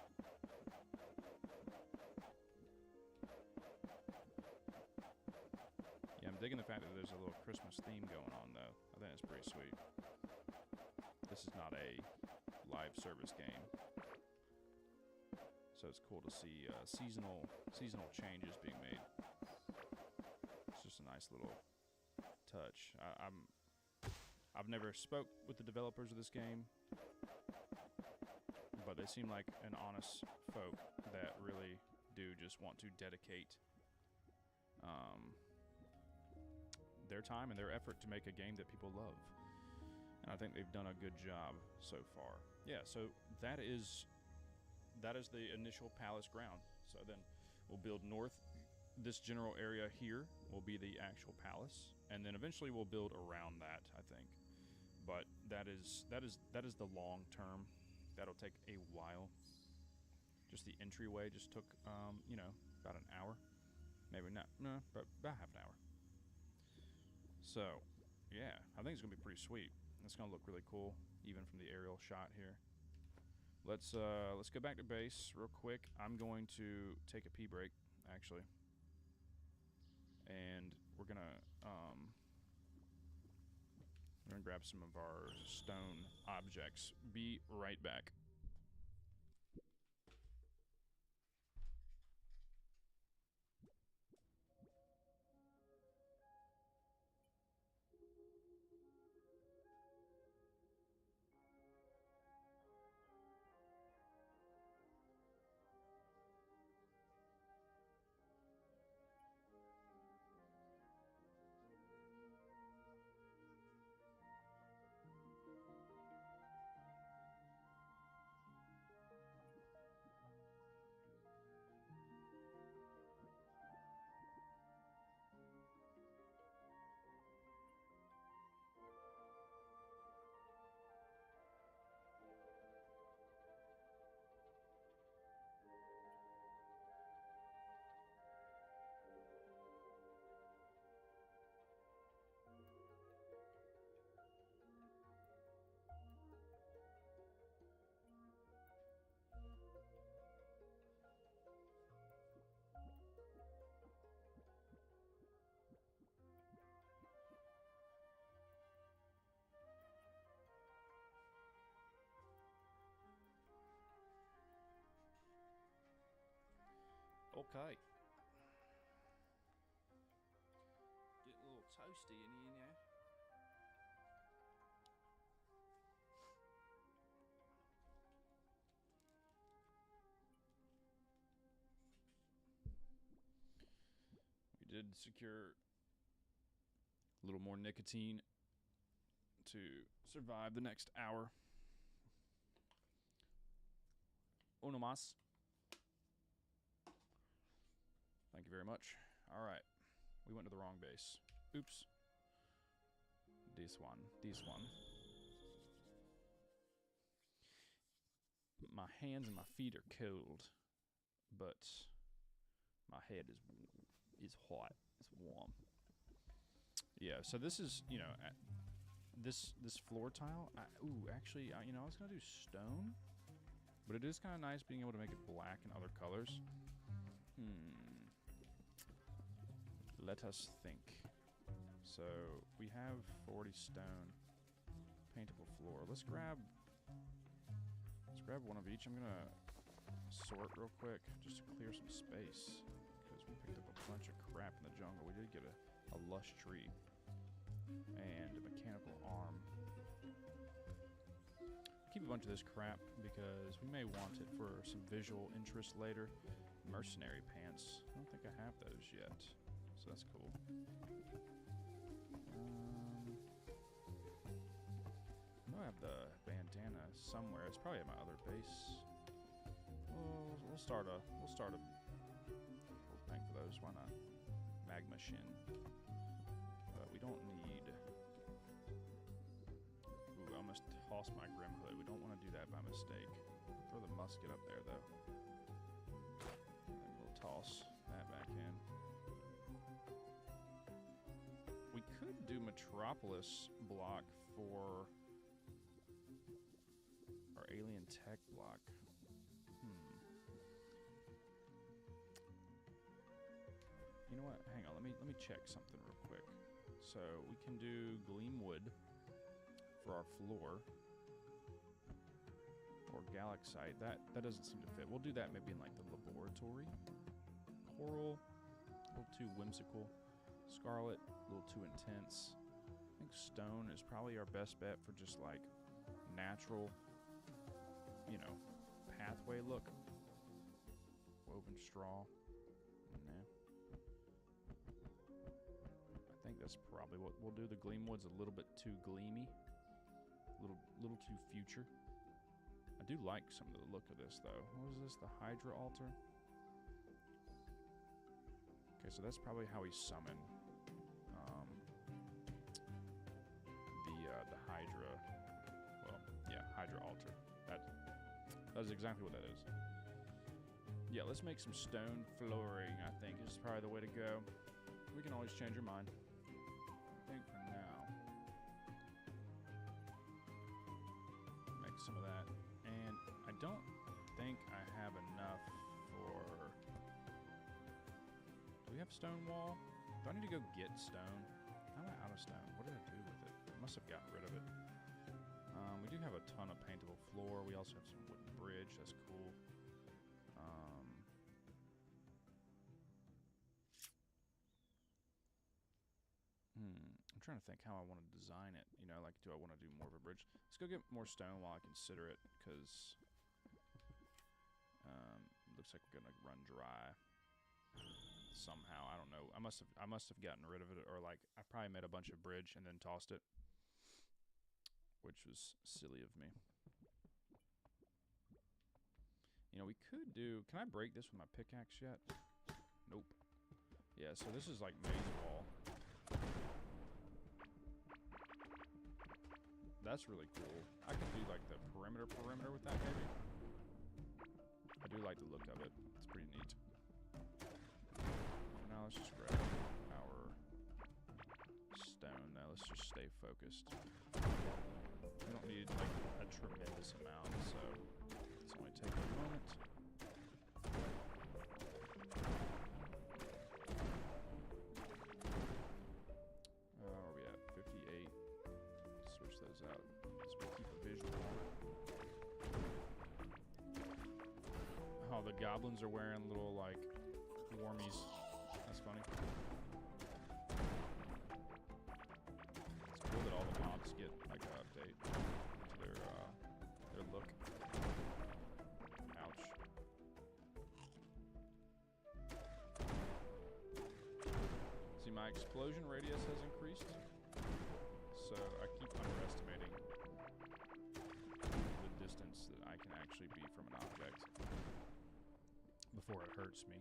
Yeah, I'm digging the fact that there's a little Christmas theme going on, though. I think it's pretty sweet. This is not a live service game, so it's cool to see seasonal changes being made. It's just a nice little touch. I've never spoke with the developers of this game, but they seem like an honest folk that really do just want to dedicate their time and their effort to make a game that people love. And I think they've done a good job so far. Yeah, so that is the initial palace ground. So then we'll build north. This general area here will be the actual palace, and then eventually we'll build around that, I think. But that is the long term. That'll take a while. Just the entryway just took about an hour. Maybe not, no, but about half an hour. So, yeah, I think it's gonna be pretty sweet. It's gonna look really cool, even from the aerial shot here. Let's go back to base real quick. I'm going to take a pee break, actually, and we're gonna grab some of our stone objects. Be right back. Okay. Get a little toasty in here. We did secure a little more nicotine to survive the next hour. Uno mas. Thank you very much. All right. We went to the wrong base. Oops. This one. My hands and my feet are cold, but my head is hot. It's warm. Yeah, so this is, you know, this floor tile. Actually, you know, I was gonna do stone, but it is kind of nice being able to make it black and other colors. Let us think. So we have 40 stone, paintable floor. Let's grab one of each. I'm gonna sort real quick just to clear some space because we picked up a bunch of crap in the jungle. We did get a lush tree and a mechanical arm. Keep a bunch of this crap because we may want it for some visual interest later. Mercenary pants. I don't think I have those yet, so that's cool. I know I have the bandana somewhere. It's probably at my other base. We'll start a little thing for those. Why not? Magma shin. We don't need. Ooh, I almost tossed my grim hood. We don't want to do that by mistake. Throw the musket up there though. And we'll toss that back in. We could do Metropolis block for our alien tech block. You know what? Hang on. Let me check something real quick. So we can do gleam wood for our floor or galaxite. That doesn't seem to fit. We'll do that maybe in like the laboratory. Coral, a little too whimsical. Scarlet, a little too intense. I think stone is probably our best bet for just like natural, you know, pathway look. Woven straw. Nah. I think that's probably what we'll do. The gleam wood's a little bit too gleamy. Little too future. I do like some of the look of this though. What is this? The Hydra altar? Okay, so that's probably how we summon the Hydra. Well, yeah, Hydra altar. That is exactly what that is. Yeah, let's make some stone flooring. I think is probably the way to go. We can always change our mind. I think for now, make some of that. And I don't think I have enough for. Do we have stone wall? Do I need to go get stone? How am I out of stone? What did I do with it? I must have gotten rid of it. We do have a ton of paintable floor. We also have some wooden bridge. That's cool. I'm trying to think how I want to design it. You know, like, do I want to do more of a bridge? Let's go get more stone while I consider it, because looks like we're gonna run dry somehow. I don't know. I must have gotten rid of it, or like I probably made a bunch of bridge and then tossed it, which was silly of me. You know, we could do. Can I break this with my pickaxe yet? Nope. Yeah. So this is like maze wall. That's really cool. I could do like the perimeter with that maybe. I do like the look of it. It's pretty neat. Now let's just grab our stone. Now let's just stay focused. We don't need like a tremendous amount, so it's only taking a moment. Where are we at? 58. Switch those out so we keep a visual. Oh, the goblins are wearing little like swarmies. That's funny. It's cool that all the mobs get like an update to their look. Ouch. See, my explosion radius has increased, so I keep underestimating the distance that I can actually be from an object before it hurts me.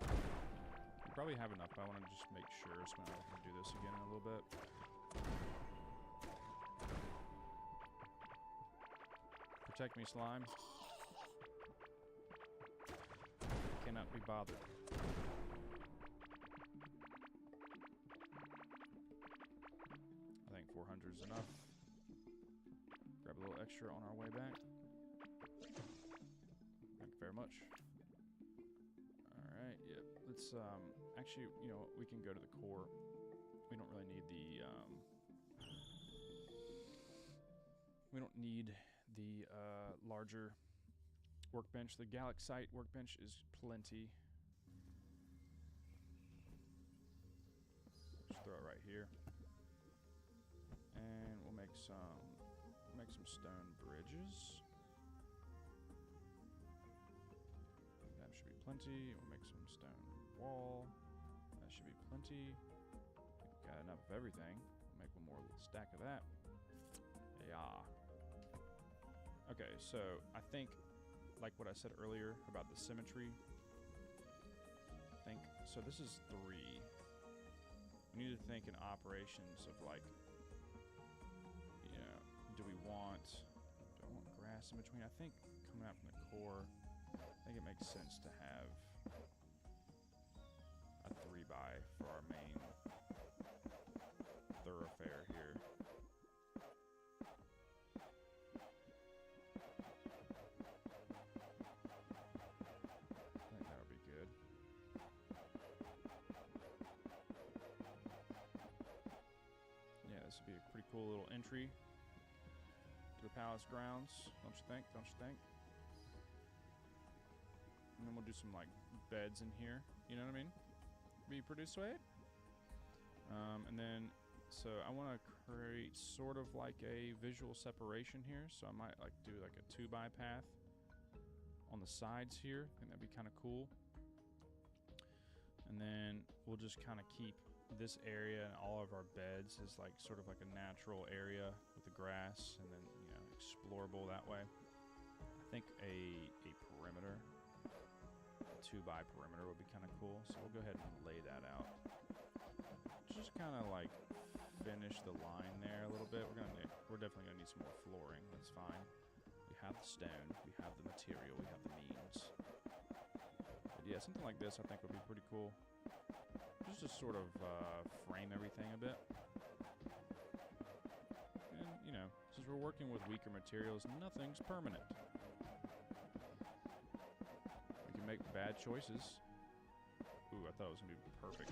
I probably have enough, but I want to just make sure, so I'm going to do this again in a little bit. Protect me, slime. Cannot be bothered. I think 400 is enough. Grab a little extra on our way back. Thank you very much. Alright, yep. Let's, actually, you know, we can go to the core. We don't really need the, we don't need the, larger workbench. The Galaxite workbench is plenty. Just throw it right here. And we'll make some stone bridges. That should be plenty. We'll make some stone wall. That should be plenty. We've got enough of everything. We'll make one more little stack of that. Yeah. Okay, so I think, like what I said earlier about the symmetry, so this is 3. We need to think in operations of like, you know, do I want grass in between? I think coming out from the core, I think it makes sense to have a 3x for our main thoroughfare here. This would be a pretty cool little entry to the palace grounds, don't you think? Don't you think? And then we'll do some like beds in here. You know what I mean? Be pretty sweet. And then, so I want to create sort of like a visual separation here. So I might like do like a 2x path on the sides here. I think that'd be kind of cool. And then we'll just kind of keep this area and all of our beds is like sort of like a natural area with the grass, and then, you know, explorable that way. I think a perimeter, a 2x perimeter would be kind of cool. So we'll go ahead and lay that out. Just kind of like finish the line there a little bit. We're definitely gonna need some more flooring. That's fine. We have the stone, we have the material, we have the means. But yeah, something like this I think would be pretty cool. Just to sort of frame everything a bit. And, you know, since we're working with weaker materials, nothing's permanent. We can make bad choices. Ooh, I thought it was going to be perfect.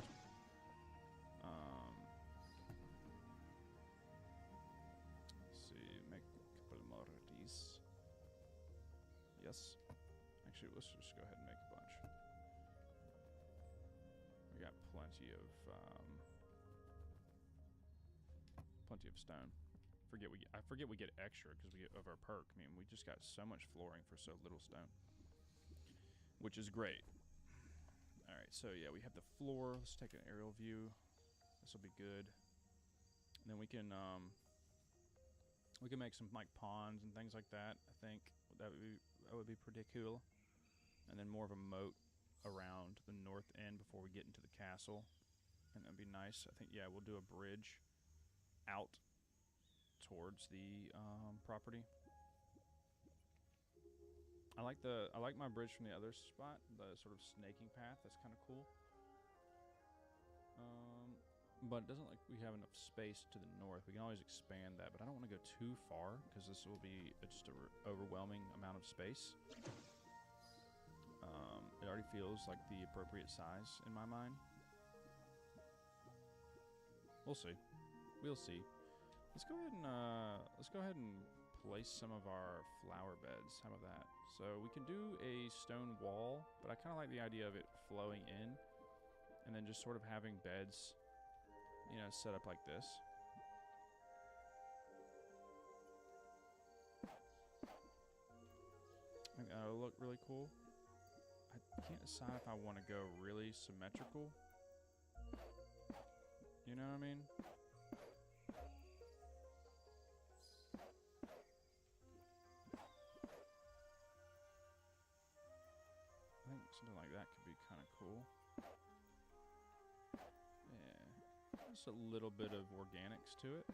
Let's see, make a couple more of these. Yes. Actually, let's just go ahead and make a bunch. We got plenty of stone. I forget we get extra because we get of our perk. I mean, we just got so much flooring for so little stone, which is great. All right, so yeah, we have the floor. Let's take an aerial view. This will be good. And then we can make some like ponds and things like that. I think that would be pretty cool. And then more of a moat around the north end before we get into the castle, and that'd be nice. I think, yeah, we'll do a bridge out towards the property. I like my bridge from the other spot, the sort of snaking path. That's kind of cool. But it doesn't like we have enough space to the north. We can always expand that, but I don't want to go too far because this will be just an overwhelming amount of space. It already feels like the appropriate size in my mind. We'll see. We'll see. Let's go ahead and place some of our flower beds. How about that? So we can do a stone wall, but I kind of like the idea of it flowing in and then just sort of having beds, you know, set up like this. I think that'll look really cool. I can't decide if I want to go really symmetrical. You know what I mean? I think something like that could be kind of cool. Yeah. Just a little bit of organics to it.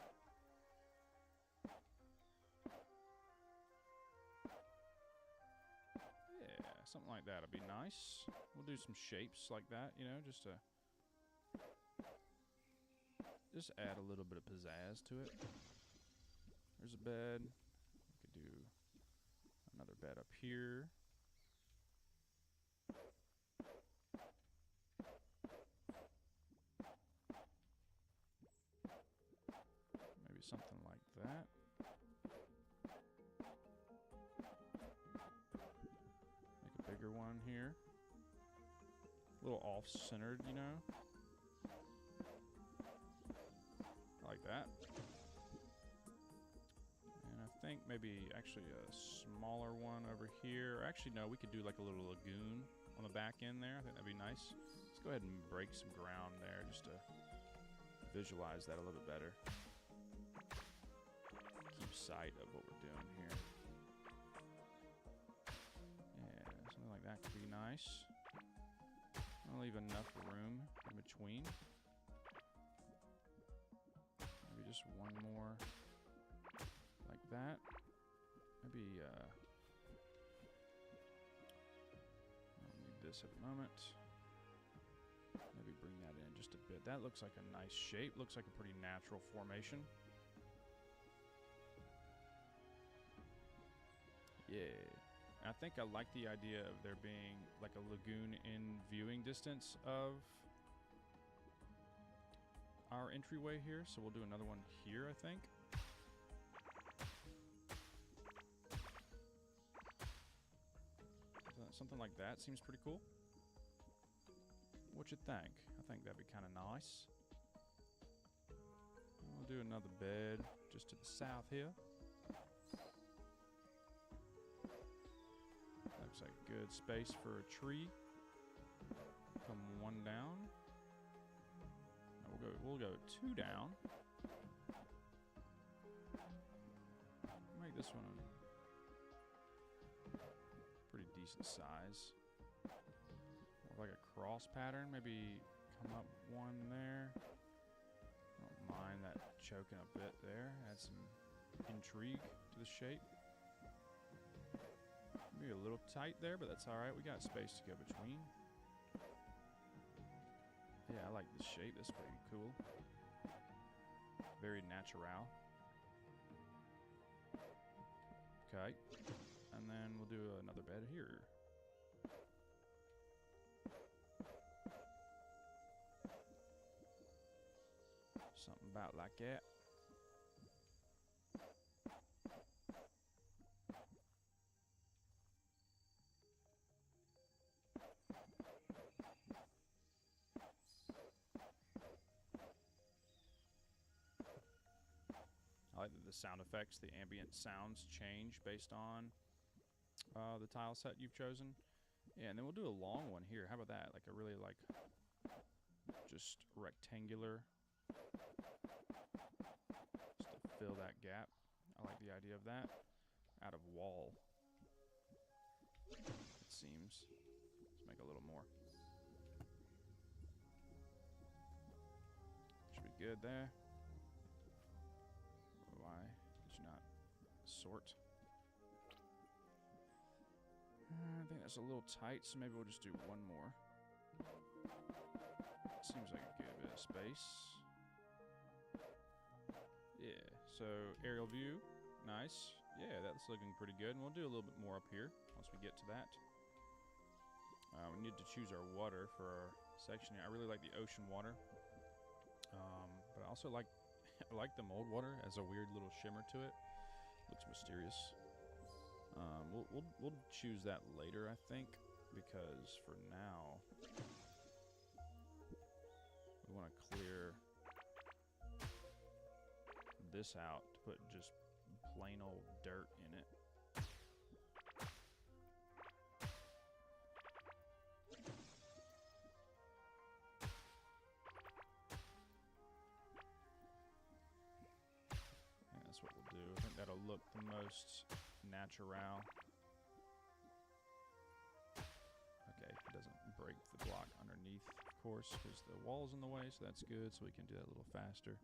Yeah, something like that would be nice. We'll do some shapes like that, you know, just to add a little bit of pizzazz to it. There's a bed. We could do another bed up here. Maybe something like that. Make a bigger one here. A little off-centered, you know. I like that. And I think maybe actually a smaller one over here. Or actually, no, we could do like a little lagoon on the back end there. I think that'd be nice. Let's go ahead and break some ground there just to visualize that a little bit better. Keep sight of what we're doing here. Yeah, something like that could be nice. I'll leave enough room in between. Maybe just one more like that. Maybe I don't need this at the moment. Maybe bring that in just a bit. That looks like a nice shape. Looks like a pretty natural formation. Yeah. I think I like the idea of there being like a lagoon in viewing distance of our entryway here. So we'll do another one here, I think. Something like that seems pretty cool. What you think? I think that'd be kind of nice. We'll do another bed just to the south here. Looks like good space for a tree. Come one down. No, we'll go two down. Make this one pretty decent size. More like a cross pattern. Maybe come up one there. Don't mind that choking a bit there. Add some intrigue to the shape. Maybe a little tight there, but that's alright. We got space to go between. Yeah, I like this shape. This is pretty cool. Very natural. Okay. And then we'll do another bed here. Something about like that. I like that the sound effects, the ambient sounds change based on the tile set you've chosen. Yeah, and then we'll do a long one here. How about that? Like a really like just rectangular. Just to fill that gap. I like the idea of that. Out of wall. It seems. Let's make a little more. Should be good there. Why did you not sort? I think that's a little tight, so maybe we'll just do one more. Seems like a good bit of space. Yeah, so aerial view, nice. Yeah, that's looking pretty good. And we'll do a little bit more up here once we get to that. We need to choose our water for our section here. I really like the ocean water. But I also like I like the mold water as a weird little shimmer to it. Looks mysterious. We'll choose that later, I think, because for now we want to clear this out to put just plain old dirt in it. And that's what we'll do. I think that'll look the most natural. Okay, it doesn't break the block underneath, of course, because the wall's in the way, so that's good, so we can do that a little faster.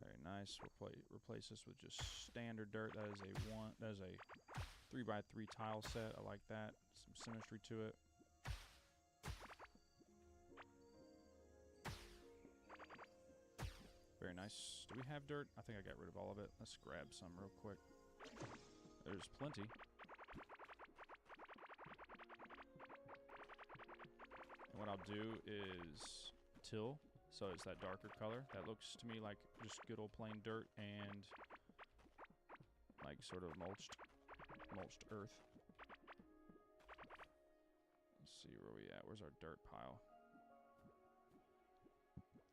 Very nice. We'll replace this with just standard dirt. That is a 3x3 tile set. I like that. Some symmetry to it. Very nice. Do we have dirt? I think I got rid of all of it. Let's grab some real quick. There's plenty. And what I'll do is till, so it's that darker color. That looks to me like just good old plain dirt and like sort of mulched earth. Let's see where we at. Where's our dirt pile?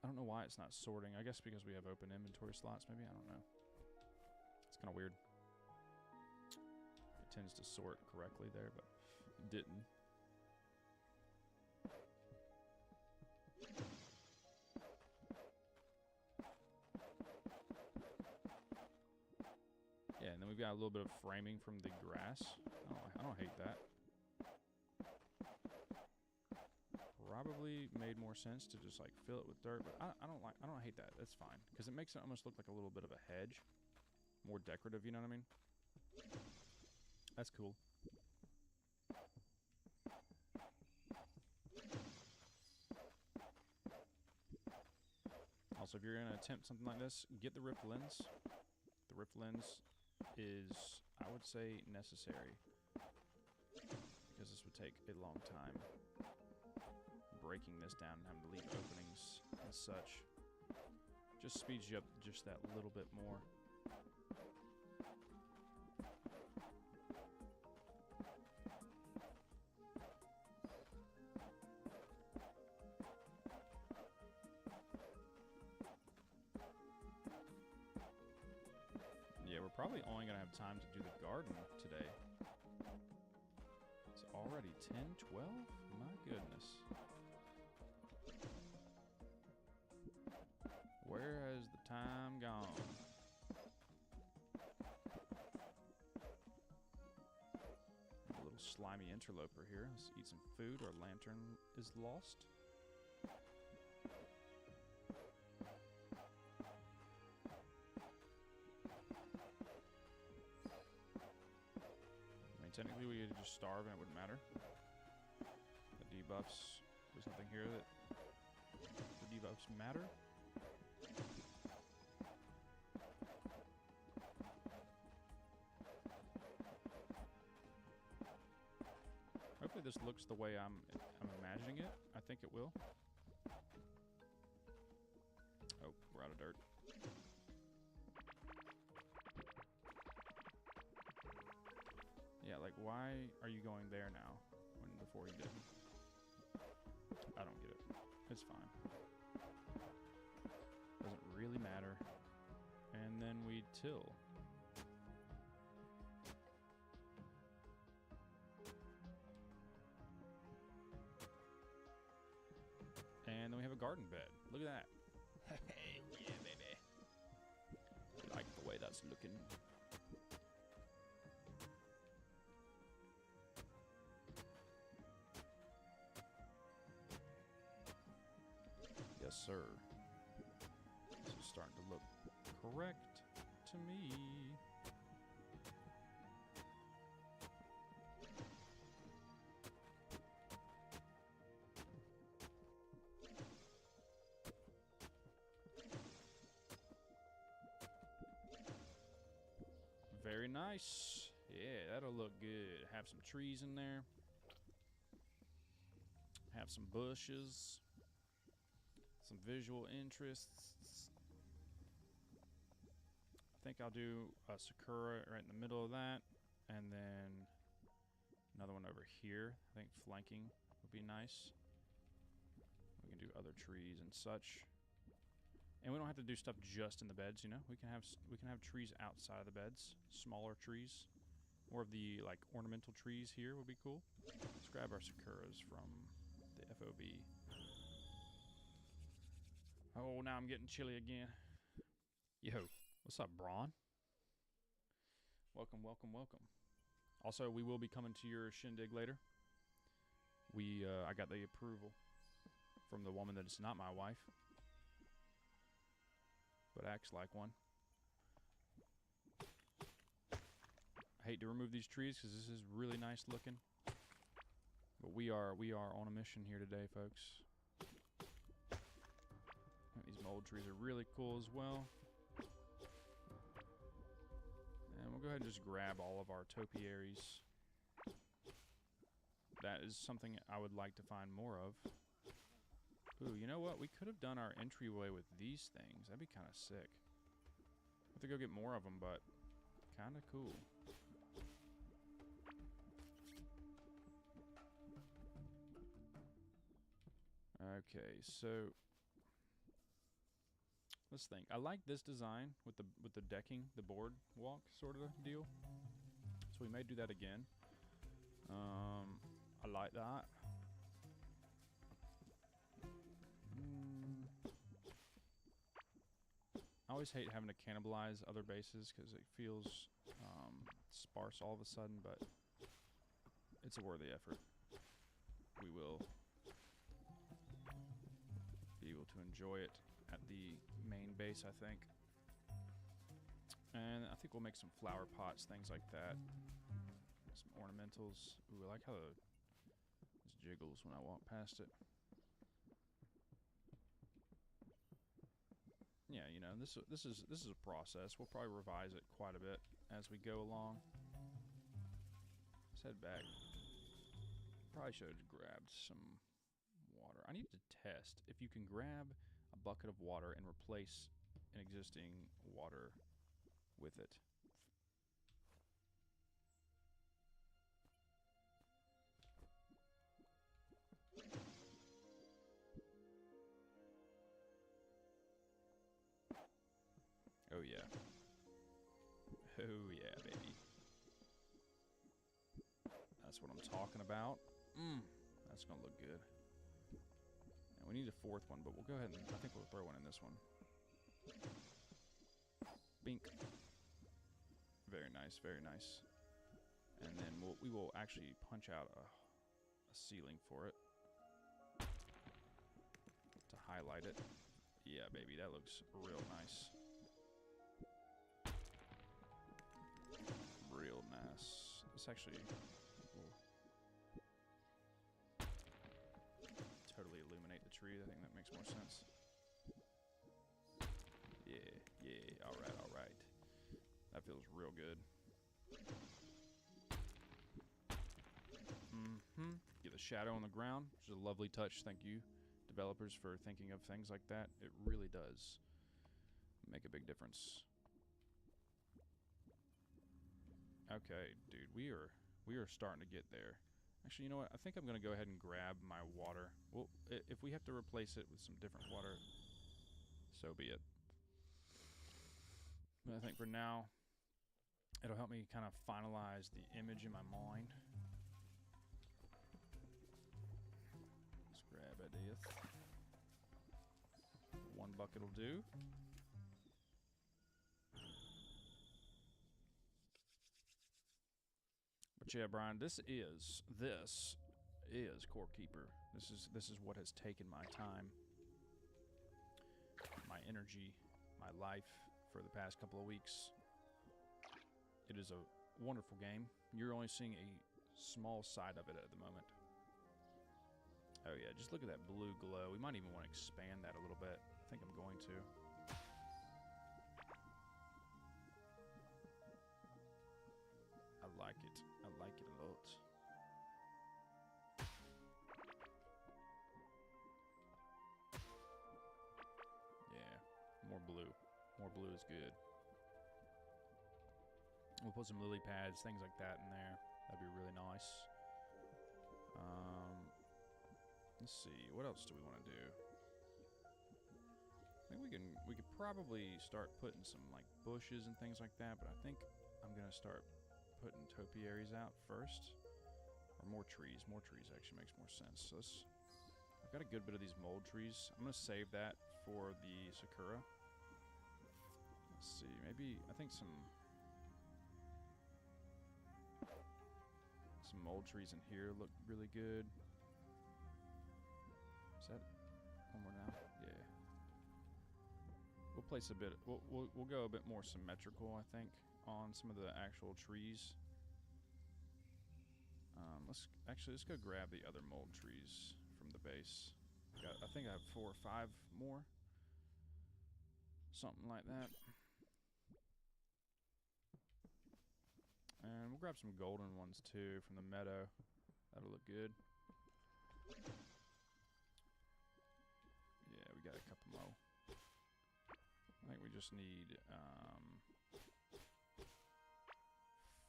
I don't know why it's not sorting. I guess because we have open inventory slots, maybe? I don't know. It's kind of weird. It tends to sort correctly there, but it didn't. Yeah, and then we've got a little bit of framing from the grass. I don't hate that. Probably made more sense to just like fill it with dirt, but I don't hate that. That's fine because it makes it almost look like a little bit of a hedge, more decorative. You know what I mean? That's cool. Also, if you're gonna attempt something like this, get the ripped lens. The ripped lens is, I would say, necessary because this would take a long time. Breaking this down and having to leave openings and such just speeds you up just that little bit more. Yeah, we're probably only gonna have time to do the garden today. It's already 10:12? My goodness. Where has the time gone? A little slimy interloper here. Let's eat some food. Our lantern is lost. I mean, technically we could just starve and it wouldn't matter. The debuffs, there's nothing here that the debuffs matter. Hopefully this looks the way I'm imagining it. I think it will. Oh, we're out of dirt. Yeah, like why are you going there now when before you didn't? I don't get it. It's fine. Doesn't really matter. And then we till. And then we have a garden bed. Look at that. Hey, yeah, baby. I like the way that's looking. Yes, sir. This is starting to look correct to me. Very nice. Yeah, that'll look good. Have some trees in there. Have some bushes. Some visual interests. I think I'll do a sakura right in the middle of that. And then another one over here. I think flanking would be nice. We can do other trees and such. And we don't have to do stuff just in the beds, you know? We can have trees outside of the beds. Smaller trees. More of the, like, ornamental trees here would be cool. Let's grab our sakuras from the FOB. Oh, now I'm getting chilly again. Yo, what's up, Braun? Welcome, welcome, welcome. Also, we will be coming to your shindig later. I got the approval from the woman that is not my wife, but acts like one. I hate to remove these trees because this is really nice looking, but we are on a mission here today, folks. These mold trees are really cool as well. And we'll go ahead and just grab all of our topiaries. That is something I would like to find more of. Ooh, you know what? We could have done our entryway with these things. That'd be kind of sick. Have to go get more of them, but kind of cool. Okay, so let's think. I like this design with the decking, the board walk sort of deal. So we may do that again. I like that. I always hate having to cannibalize other bases because it feels sparse all of a sudden, but it's a worthy effort. We will be able to enjoy it at the main base, I think. And I think we'll make some flower pots, things like that. Some ornamentals. Ooh, I like how it jiggles when I walk past it. Yeah, you know, this is a process. We'll probably revise it quite a bit as we go along. Let's head back. Probably should have grabbed some water. I need to test if you can grab a bucket of water and replace an existing water with it. Oh yeah. Oh yeah, baby. That's what I'm talking about. That's gonna look good. And we need a fourth one, but we'll go ahead and I think we'll throw one in this one. Bink. Very nice, very nice. And then we will actually punch out a ceiling for it to highlight it. Yeah, baby, that looks real nice. Real nice. This actually will totally illuminate the tree. I think that makes more sense. Yeah, yeah, alright. That feels real good. Get the shadow on the ground, which is a lovely touch. Thank you, developers, for thinking of things like that. It really does make a big difference. Okay, dude, we are starting to get there. Actually, you know what? I think I'm going to go ahead and grab my water. Well, if we have to replace it with some different water, so be it. But I think for now, it'll help me kind of finalize the image in my mind. Let's grab a this. One bucket will do. But yeah, Brian, this is Core Keeper. This is what has taken my time, my energy, my life for the past couple of weeks. It is a wonderful game. You're only seeing a small side of it at the moment. Oh yeah, just look at that blue glow. We might even want to expand that a little bit. I think I'm going to. I like it. I like it a lot. Yeah, more blue. More blue is good. We'll put some lily pads, things like that in there. That'd be really nice. Let's see, what else do we want to do? I think we could probably start putting some like bushes and things like that, but I think I'm gonna start putting topiaries out first. Or more trees. More trees actually makes more sense. So I've got a good bit of these mold trees. I'm gonna save that for the sakura. Let's see, maybe I think some mold trees in here look really good. Is that one more now? Yeah. We'll place a bit. We'll go a bit more symmetrical, I think, on some of the actual trees. Let's go grab the other mold trees from the base. I think I have 4 or 5 more, something like that. And we'll grab some golden ones too from the meadow. That'll look good. Yeah, we got a couple more. I think we just need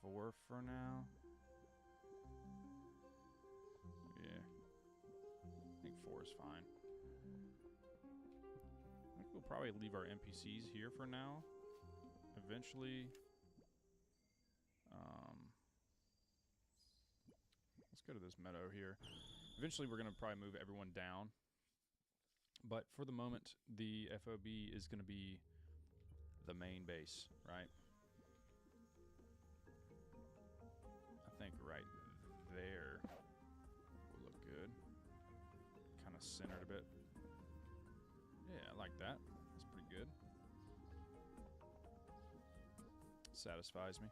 4 for now. Yeah, I think 4 is fine. I think we'll probably leave our NPCs here for now. Eventually, let's go to this meadow here. Eventually, we're going to probably move everyone down. But for the moment, the FOB is going to be the main base, right? I think right there will look good. Kind of centered a bit. Yeah, I like that. That's pretty good. Satisfies me.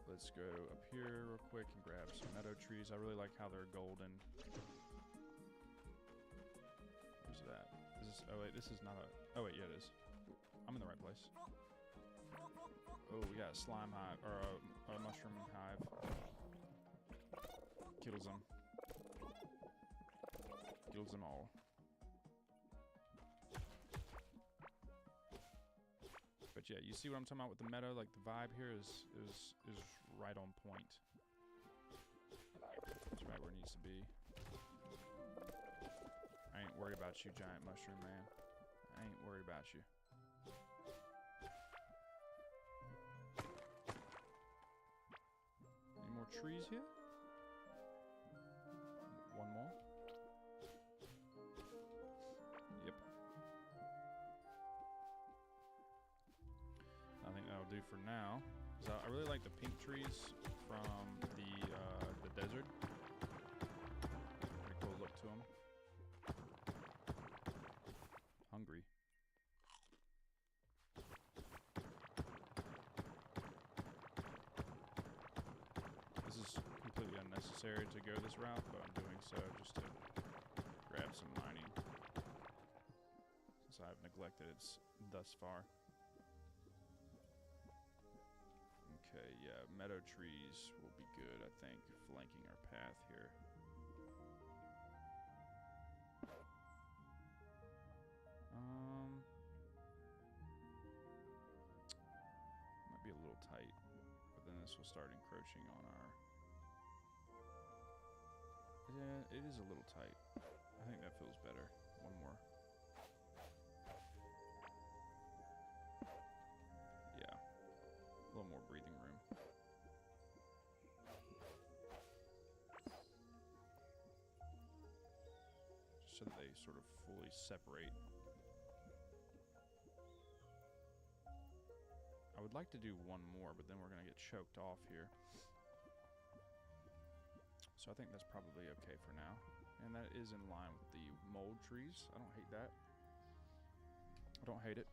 Let's go up here real quick and grab some meadow trees. I really like how they're golden. Where's that? Is this, oh wait, this is not a... Oh wait, yeah it is. I'm in the right place. Oh, we got a slime hive, or a mushroom hive. Kills them. Kills them all. But yeah, you see what I'm talking about with the meadow? Like the vibe here is right on point. It's right where it needs to be. I ain't worried about you, giant mushroom man. I ain't worried about you. Any more trees here? One more? Yep. I think that'll do for now. So I really like the pink trees from the desert. Pretty cool look to them. Hungry. This is completely unnecessary to go this route, but I'm doing so just to grab some mining, since I've neglected it thus far. Okay, yeah, meadow trees will be good, I think, flanking our path here. Might be a little tight, but then this will start encroaching on our... Yeah, it is a little tight. I think that feels better. One more. Yeah. A little more breathing room. Just so that they sort of fully separate. I would like to do one more, but then we're going to get choked off here. So I think that's probably okay for now. And that is in line with the mold trees. I don't hate that. I don't hate it.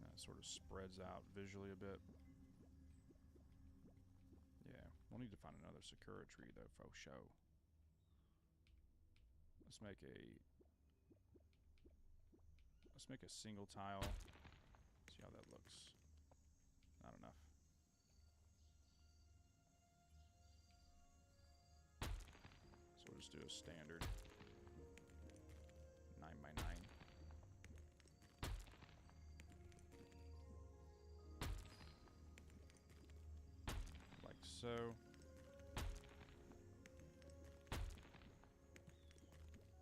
That sort of spreads out visually a bit. Yeah, We'll need to find another sakura tree though for show. Let's make a single tile. See how that looks. Not enough. So we'll just do a standard 9x9. Like so.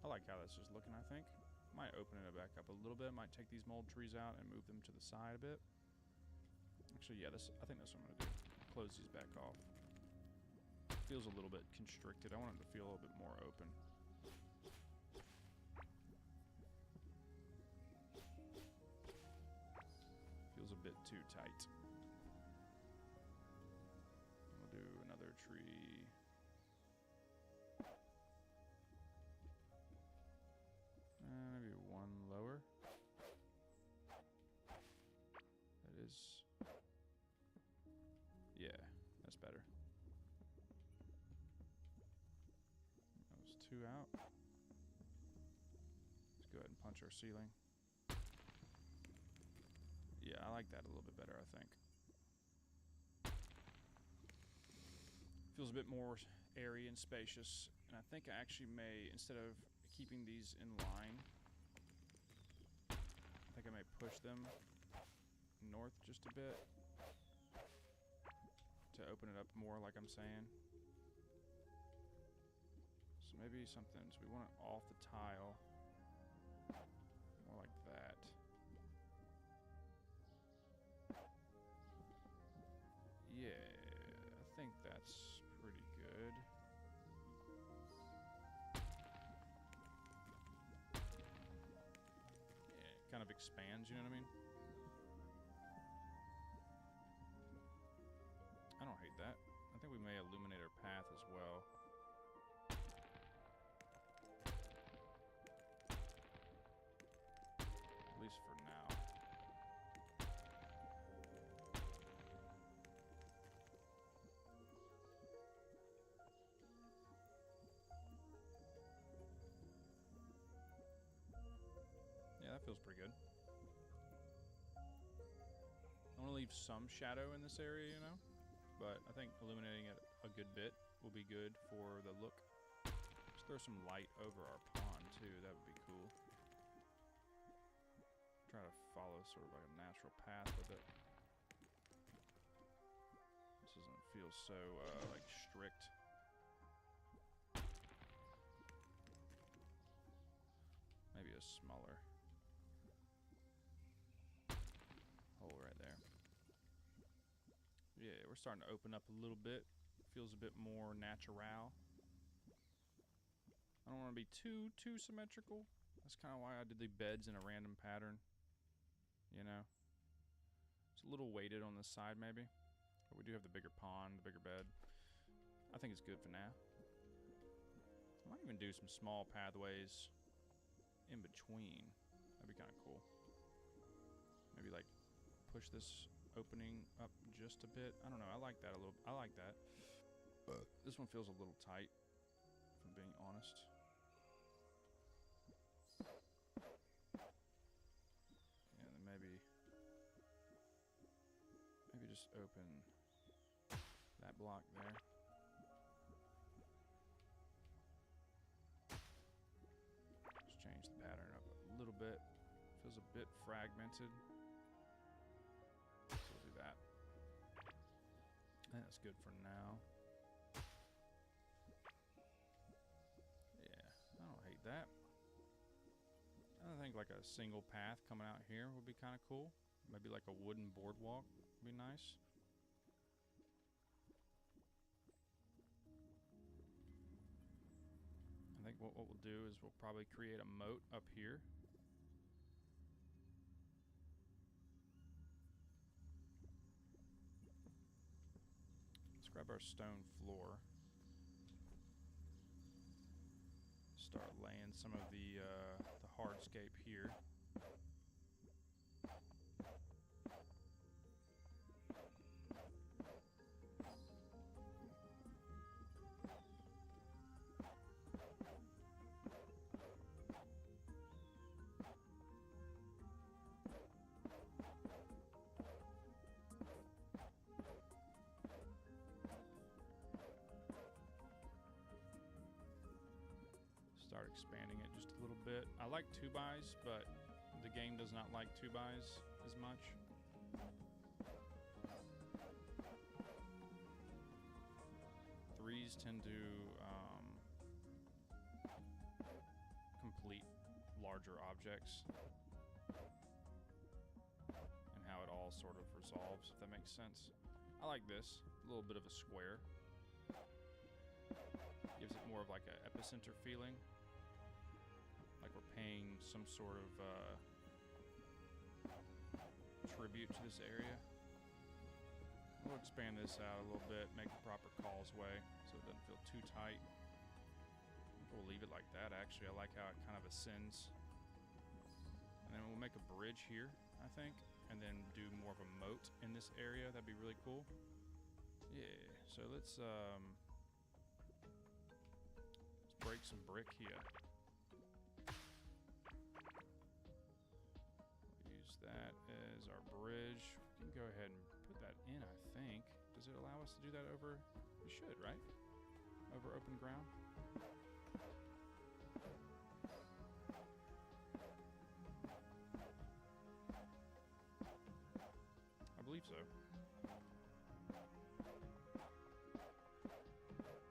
I like how that's just looking, I think. Might open it back up a little bit. Might take these mold trees out and move them to the side a bit. Actually, yeah, I think that's what I'm going to do. Close these back off. Feels a little bit constricted. I want it to feel a little bit more open. Feels a bit too tight. We'll do another tree. Maybe one lower. That is... yeah, that's better. Those two out. Let's go ahead and punch our ceiling. Yeah, I like that a little bit better, I think. Feels a bit more airy and spacious. And I think I actually may, instead of keeping these in line, I think I may push them north just a bit to open it up more, like I'm saying. So maybe something, so we want it off the tile, more like that. Yeah, I think that's pretty good. Yeah, it kind of expands, you know what I mean? I don't hate that. I think we may illuminate our path as well. At least for now. Yeah, that feels pretty good. I want to leave some shadow in this area, you know? But I think illuminating it a good bit will be good for the look. Let's throw some light over our pond, too. That would be cool. Try to follow sort of like a natural path with it. This doesn't feel so, like, strict. Maybe a smaller hole right there. Yeah, we're starting to open up a little bit. Feels a bit more natural. I don't want to be too symmetrical. That's kind of why I did the beds in a random pattern. You know? It's a little weighted on this side, maybe. But we do have the bigger pond, the bigger bed. I think it's good for now. I might even do some small pathways in between. That'd be kind of cool. Maybe like push this opening up just a bit. I don't know. I like that a little. I like that. This one feels a little tight, if I'm being honest. And then maybe just open that block there. Just change the pattern up a little bit. Feels a bit fragmented. So we'll do that. I think that's good for now. Yeah, I don't hate that. I think like a single path coming out here would be kind of cool. Maybe like a wooden boardwalk would be nice. I think what we'll do is we'll probably create a moat up here. Let's grab our stone floor. Start laying some of the hardscape here. Start expanding it just a little bit. I like 2x, but the game does not like 2x as much. Threes tend to complete larger objects, and how it all sort of resolves, if that makes sense. I like this, a little bit of a square. Gives it more of like an epicenter feeling, like we're paying some sort of tribute to this area. We'll expand this out a little bit, make a proper causeway so it doesn't feel too tight. We'll leave it like that, actually. I like how it kind of ascends. And then we'll make a bridge here, I think, and then do more of a moat in this area. That'd be really cool. Yeah, so let's break some brick here. Use that as our bridge. We can go ahead and put that in, I think. Does it allow us to do that over? We should, right? Over open ground? I believe so.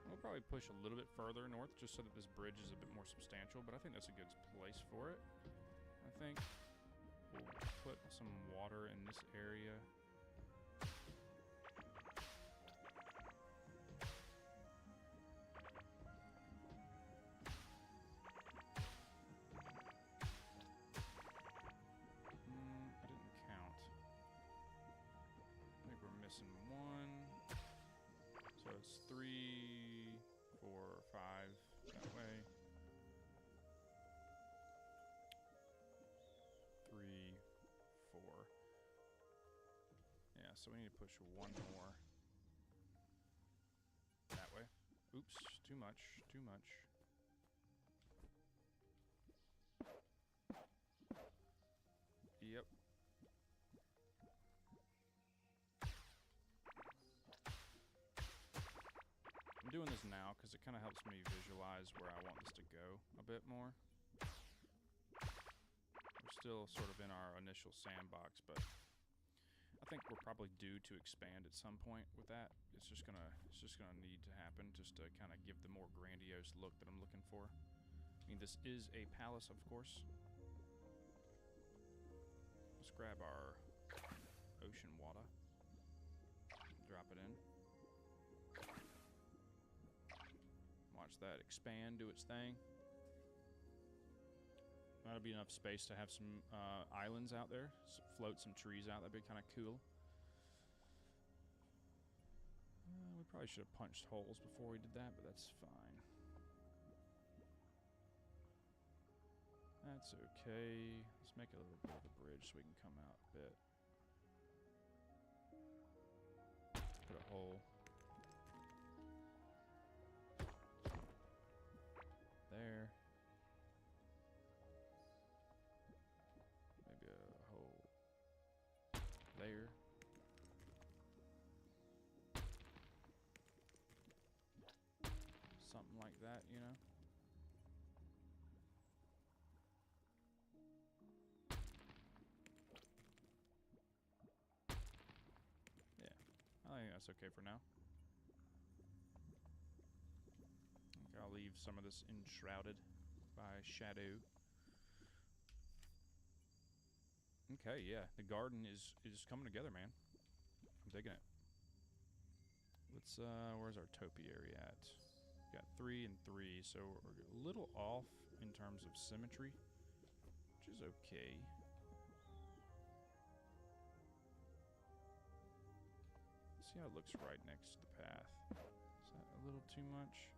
We'll probably push a little bit further north just so that this bridge is a bit more substantial, but I think that's a good place for it. I think we'll put some water in this area. I didn't count. I think we're missing one. So it's 3, 4, 5 that way. 3, 4. Yeah, so we need to push one more that way. Oops, too much, too much. Yep. I'm doing this now because it kind of helps me visualize where I want this to go a bit more. We're still sort of in our initial sandbox, but I think we're probably due to expand at some point with that. It's just gonna need to happen just to kind of give the more grandiose look that I'm looking for. I mean, this is a palace, of course. Let's grab our ocean water. Drop it in. Watch that expand, do its thing. That'll be enough space to have some islands out there. Float some trees out. That'd be kind of cool. We probably should have punched holes before we did that, but that's fine. That's okay. Let's make a little bit of a bridge so we can come out a bit. Put a hole. There. Maybe a hole there. Something like that, you know? Yeah, I think that's okay for now. I'll leave some of this enshrouded by shadow. Okay, yeah, the garden is coming together, man. I'm digging it. Let's where's our topiary at? Got 3 and 3, so we're a little off in terms of symmetry, which is okay. See how it looks right next to the path. Is that a little too much?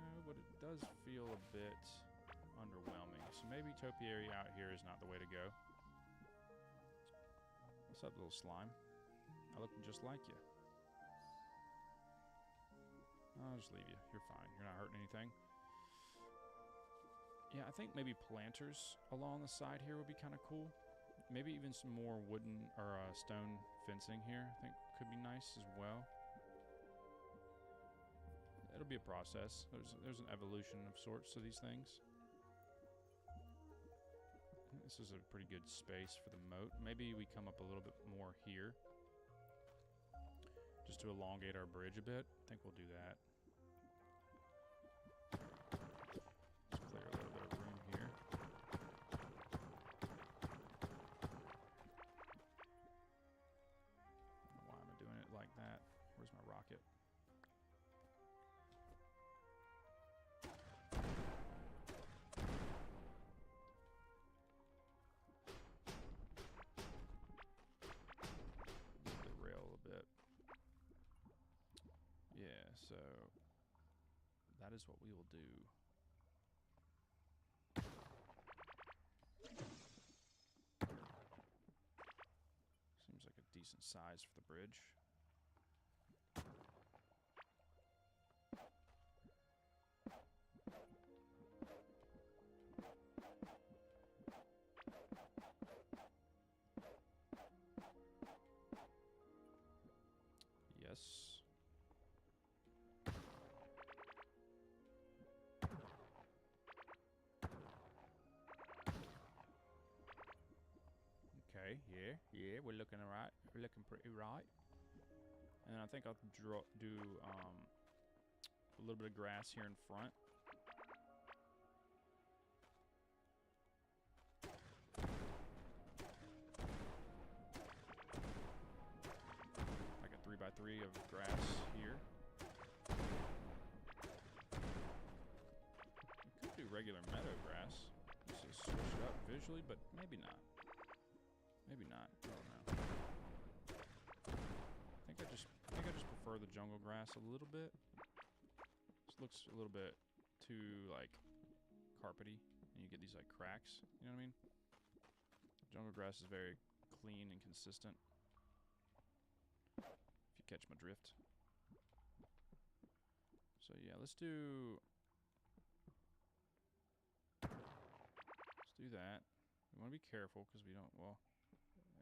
No, but it does feel a bit underwhelming. So maybe topiary out here is not the way to go. What's up, little slime? I look just like you. I'll just leave you. You're fine. You're not hurting anything. Yeah, I think maybe planters along the side here would be kind of cool. Maybe even some more wooden or stone fencing here, I think could be nice as well. it'll be a process. There's an evolution of sorts to these things. This is a pretty good space for the moat. Maybe we come up a little bit more here, just to elongate our bridge a bit. I think we'll do that. Just clear a little bit of room here. Why am I doing it like that? Where's my rocket? So that is what we will do. Seems like a decent size for the bridge. Yes. Okay, yeah, we're looking alright. We're looking pretty right. And I think I'll do a little bit of grass here in front. Like a 3x3 of grass here. We could do regular meadow grass. Just to switch it up visually, but maybe not. Maybe not. I don't know. I think I just prefer the jungle grass a little bit. This looks a little bit too like carpety, and you get these like cracks. You know what I mean? Jungle grass is very clean and consistent. If you catch my drift. So yeah, let's do that. We want to be careful because we don't. Well.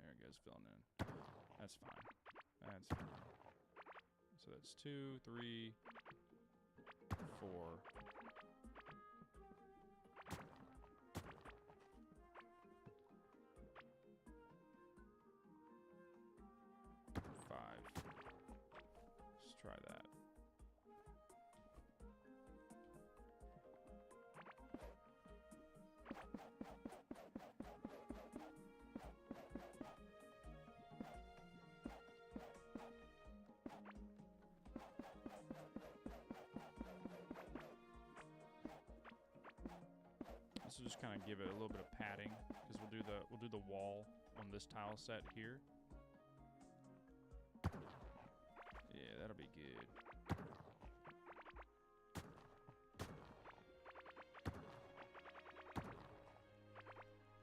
There it goes, filling in. That's fine. That's fine. So that's 2, 3, 4. 5. Let's try that. This will just kind of give it a little bit of padding, because we'll do the wall on this tile set here. Yeah, that'll be good.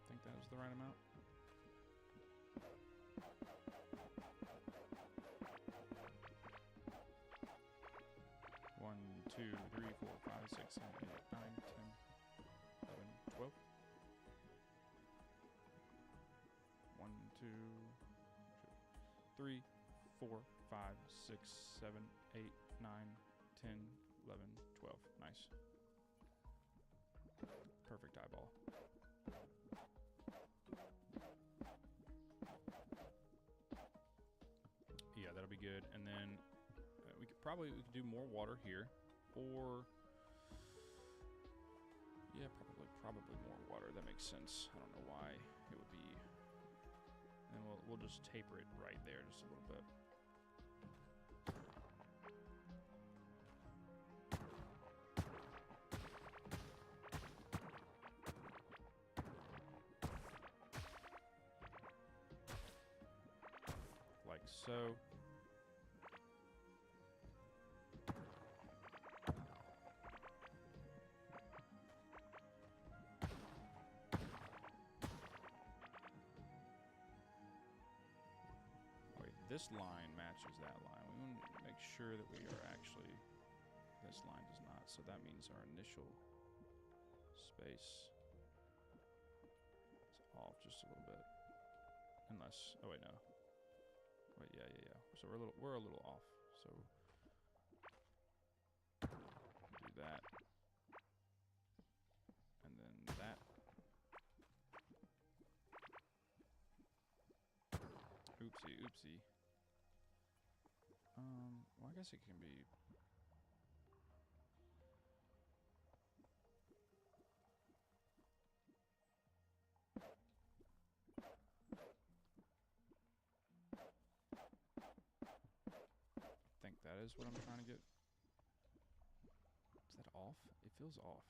Think that was the right amount. One, 2, 3, 4, 5, 6, 7, 8, 9, 10. 12. 1, 2, 3, 4, 5, 6, 7, 8, 9, 10, 11, 12. Nice. Perfect eyeball. Yeah, that'll be good. And then we could do more water here, or yeah, probably more water. That makes sense. I don't know why it would be. And we'll just taper it right there just a little bit. Like so. This line matches that line. We want to make sure that we are actually, this line does not, so that means our initial space is off just a little bit. Unless, oh wait, no. Wait, yeah. So we're a little off. So Oopsie, oopsie. Well, I guess it can be. I think that is what I'm trying to get. Is that off? It feels off.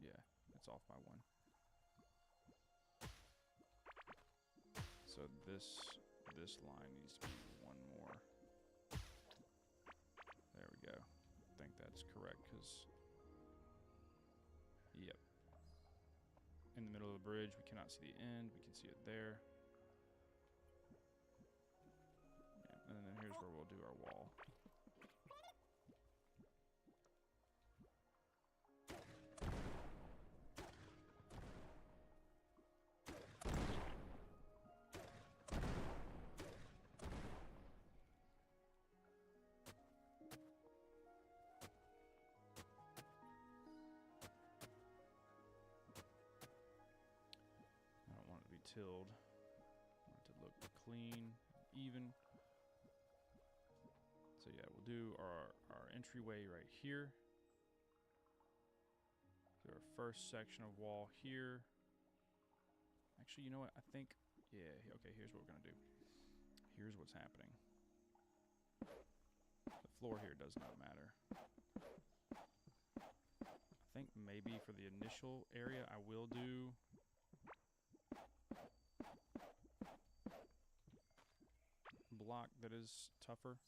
Yeah, it's off by 1. So this line needs to be 1 more. There we go. I think that's correct, because yep. In the middle of the bridge, we cannot see the end. We can see it there. Yeah, and then here's where we'll do our wall. Tilled. I want it to look clean, even. So yeah, we'll do our entryway right here. Do our first section of wall here. Actually, you know what? I think, yeah, okay, here's what we're gonna do. Here's what's happening. The floor here does not matter. I think maybe for the initial area, I will do block that is tougher,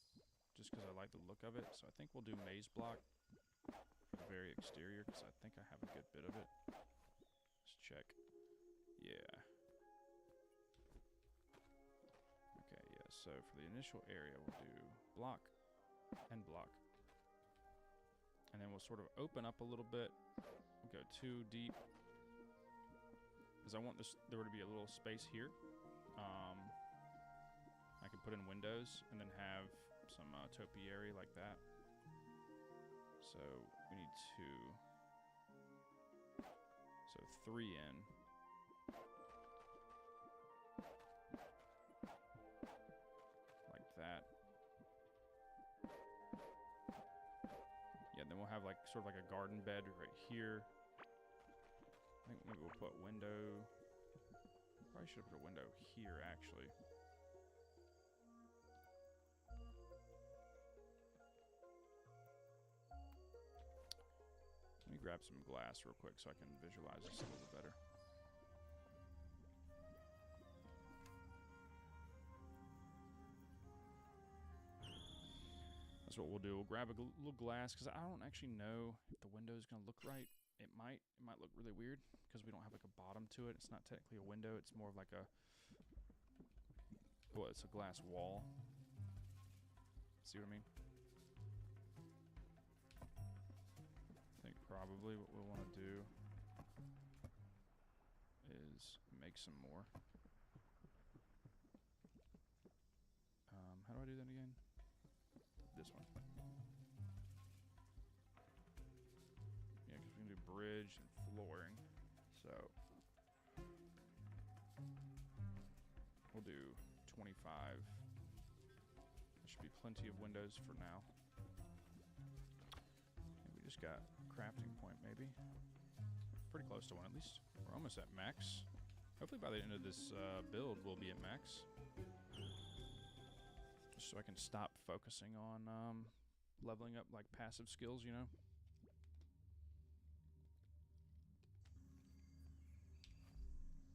just because I like the look of it. So I think we'll do maze block for the very exterior, because I think I have a good bit of it. Let's check. Yeah. Okay, yeah, so for the initial area, we'll do block and block. And then we'll sort of open up a little bit. We'll go too deep, because I want there to be a little space here. I can put in windows and then have some topiary like that. So we need 2. So 3 in. Like that. Yeah, then we'll have like sort of like a garden bed right here. I think maybe we'll put window. Probably should have put a window here actually. Let me grab some glass real quick so I can visualize this a little better. That's what we'll do. We'll grab a little glass, because I don't actually know if the window is going to look right. It might look really weird because we don't have like a bottom to it. It's not technically a window. It's more of like a, well, it's a glass wall. See what I mean? I think probably what we'll want to do is make some more. How do I do that again? This one. Yeah, because we can do bridge and flooring. So we'll do 25. There should be plenty of windows for now. And we just got a crafting point, maybe. Pretty close to one, at least. We're almost at max. Hopefully by the end of this build, we'll be at max. So I can stop focusing on leveling up like passive skills, you know?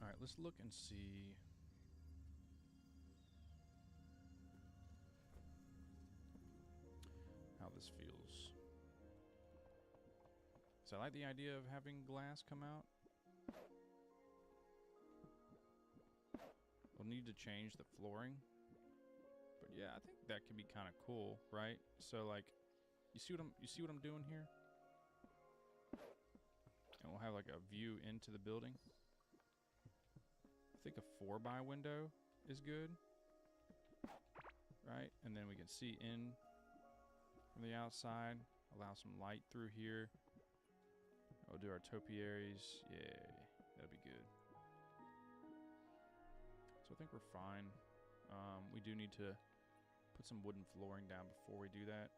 Alright, let's look and see. How this feels. So I like the idea of having glass come out. We'll need to change the flooring. But yeah, I think that could be kind of cool, right? So like, you see what I'm doing here? And we'll have like a view into the building. I think a 4x window is good, right? And then we can see in from the outside, allow some light through here. We'll do our topiaries. Yeah, that'll be good. So I think we're fine We do need to put some wooden flooring down before we do that.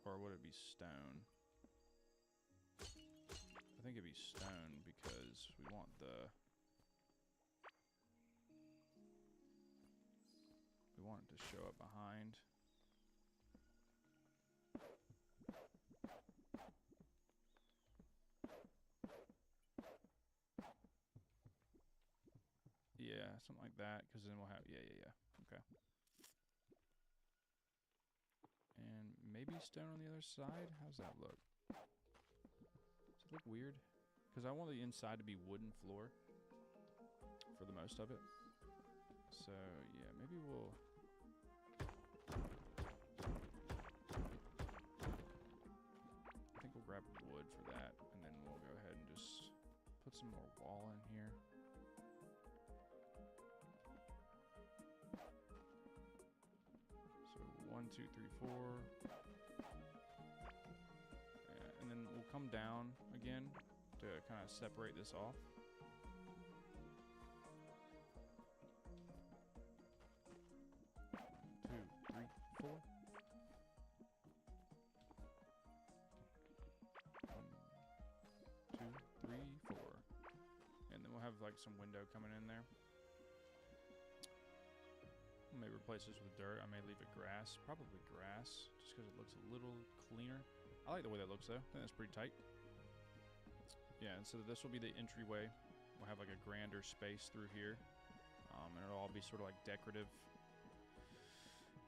Or would it be stone? I think it'd be stone because we want it to show up behind. Yeah, something like that, because then we'll have, yeah, okay. And maybe stone on the other side? How's that look? Does it look weird? Because I want the inside to be wooden floor for the most of it. So, yeah, maybe we'll... I think we'll grab wood for that, and then we'll go ahead and just put some more wall in here. So 1, 2, 3, 4. Yeah, and then we'll come down again to kind of separate this off. Like some window coming in there. I may replace this with dirt. I may leave it grass. Probably grass, just because it looks a little cleaner. I like the way that looks though. I think that's pretty tight. Yeah, and so this will be the entryway. We'll have like a grander space through here. And it'll all be sort of like decorative.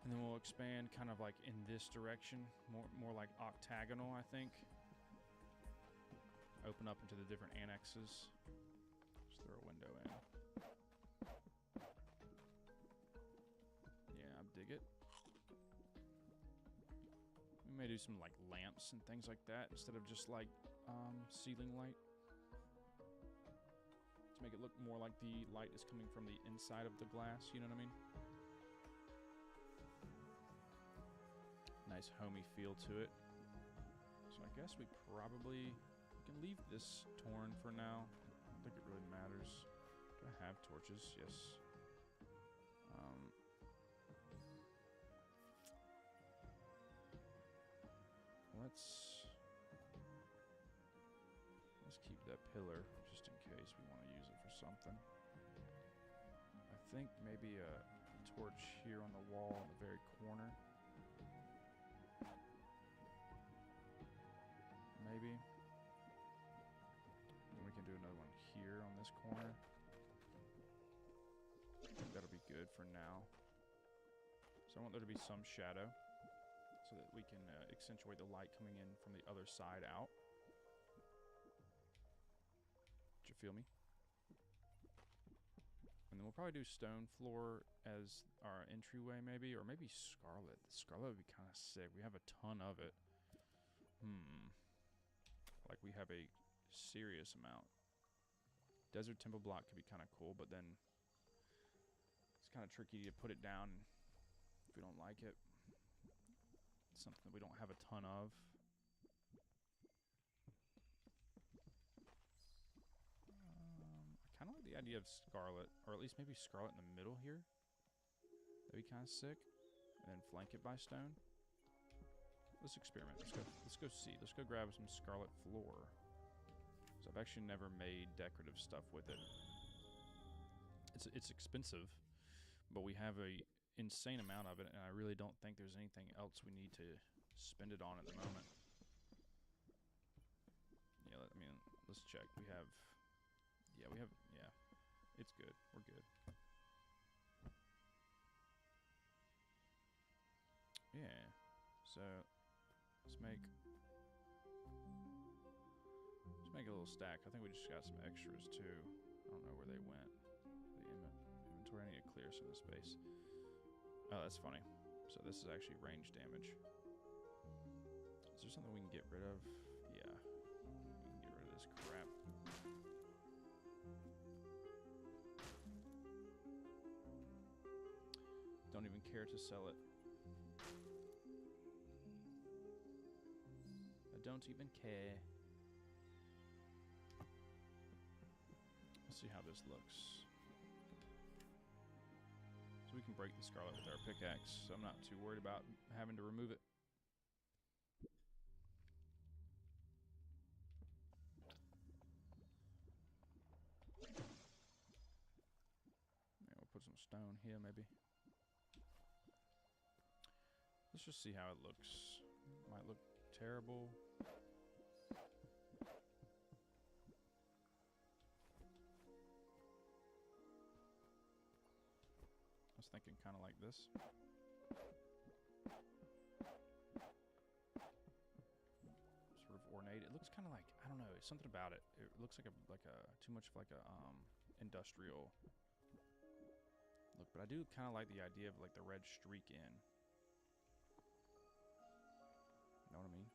And then we'll expand kind of like in this direction. More like octagonal, I think. Open up into the different annexes. Just throw a window in. Yeah, I dig it. We may do some like lamps and things like that instead of just like ceiling light. To make it look more like the light is coming from the inside of the glass, you know what I mean? Nice homey feel to it. So I guess we can leave this torn for now. I don't think it really matters. Do I have torches? Yes. Let's keep that pillar just in case we want to use it for something. I think maybe a torch here on the wall in the very corner. Maybe. And we can do another one here on this corner. I think that'll be good for now. So I want there to be some shadow so that we can accentuate the light coming in from the other side out. Did you feel me? And then we'll probably do stone floor as our entryway maybe, or maybe scarlet. Scarlet would be kind of sick. We have a ton of it. Like we have a serious amount. Desert temple block could be kind of cool, but then it's kind of tricky to put it down if we don't like it. It's something that we don't have a ton of. I kind of like the idea of scarlet, or at least maybe scarlet in the middle here. That'd be kind of sick. And then flank it by stone. Let's experiment. Let's go see. Let's go grab some scarlet floor. So I've actually never made decorative stuff with it. It's expensive, but we have a insane amount of it, and I really don't think there's anything else we need to spend it on at the moment. Yeah, let's check. Yeah, it's good. We're good. Yeah, so let's make a little stack. I think we just got some extras too. I don't know where they went. The inventory, I need to clear some of the space. Oh, that's funny. So this is actually range damage. Is there something we can get rid of? Yeah. We can get rid of this crap. Don't even care to sell it. I don't even care. see how this looks. So we can break the scarlet with our pickaxe, so I'm not too worried about having to remove it. Yeah, we'll put some stone here, maybe. Let's just see how it looks. Might look terrible. I was thinking kind of like this. Sort of ornate. It looks kind of like, I don't know, something about it. It looks like a too much of like a industrial look, but I do kind of like the idea of like the red streak in. Know what I mean?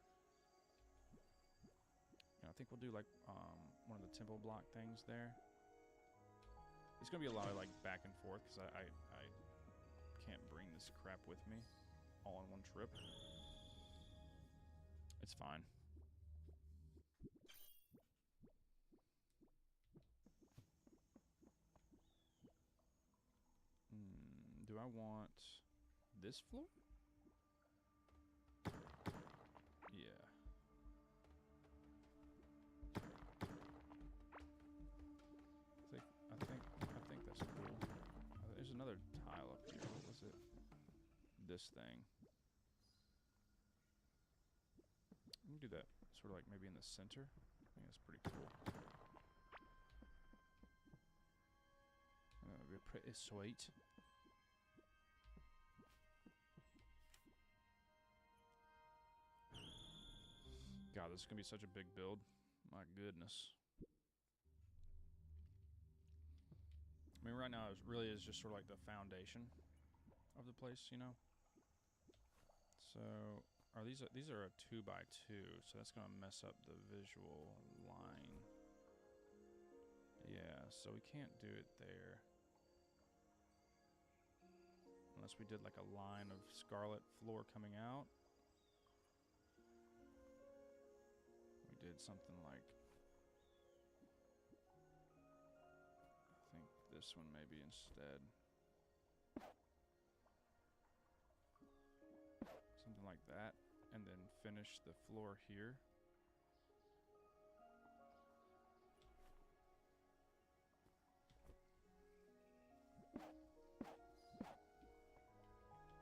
I think we'll do like one of the temple block things there. It's gonna be a lot of like back and forth because I can't bring this crap with me all in one trip. It's fine. Do I want this floor? Yeah. I think that's cool. There's another tile up here. What was it? This thing. Let me do that sort of like maybe in the center. I think that's pretty cool. Pretty sweet. God, this is gonna be such a big build. My goodness. I mean, right now it really is just sort of like the foundation of the place, you know. So, these are a 2x2, so that's gonna mess up the visual line. Yeah, so we can't do it there. Unless we did like a line of scarlet floor coming out. We did something like, I think this one maybe instead. Something like that, and then finish the floor here.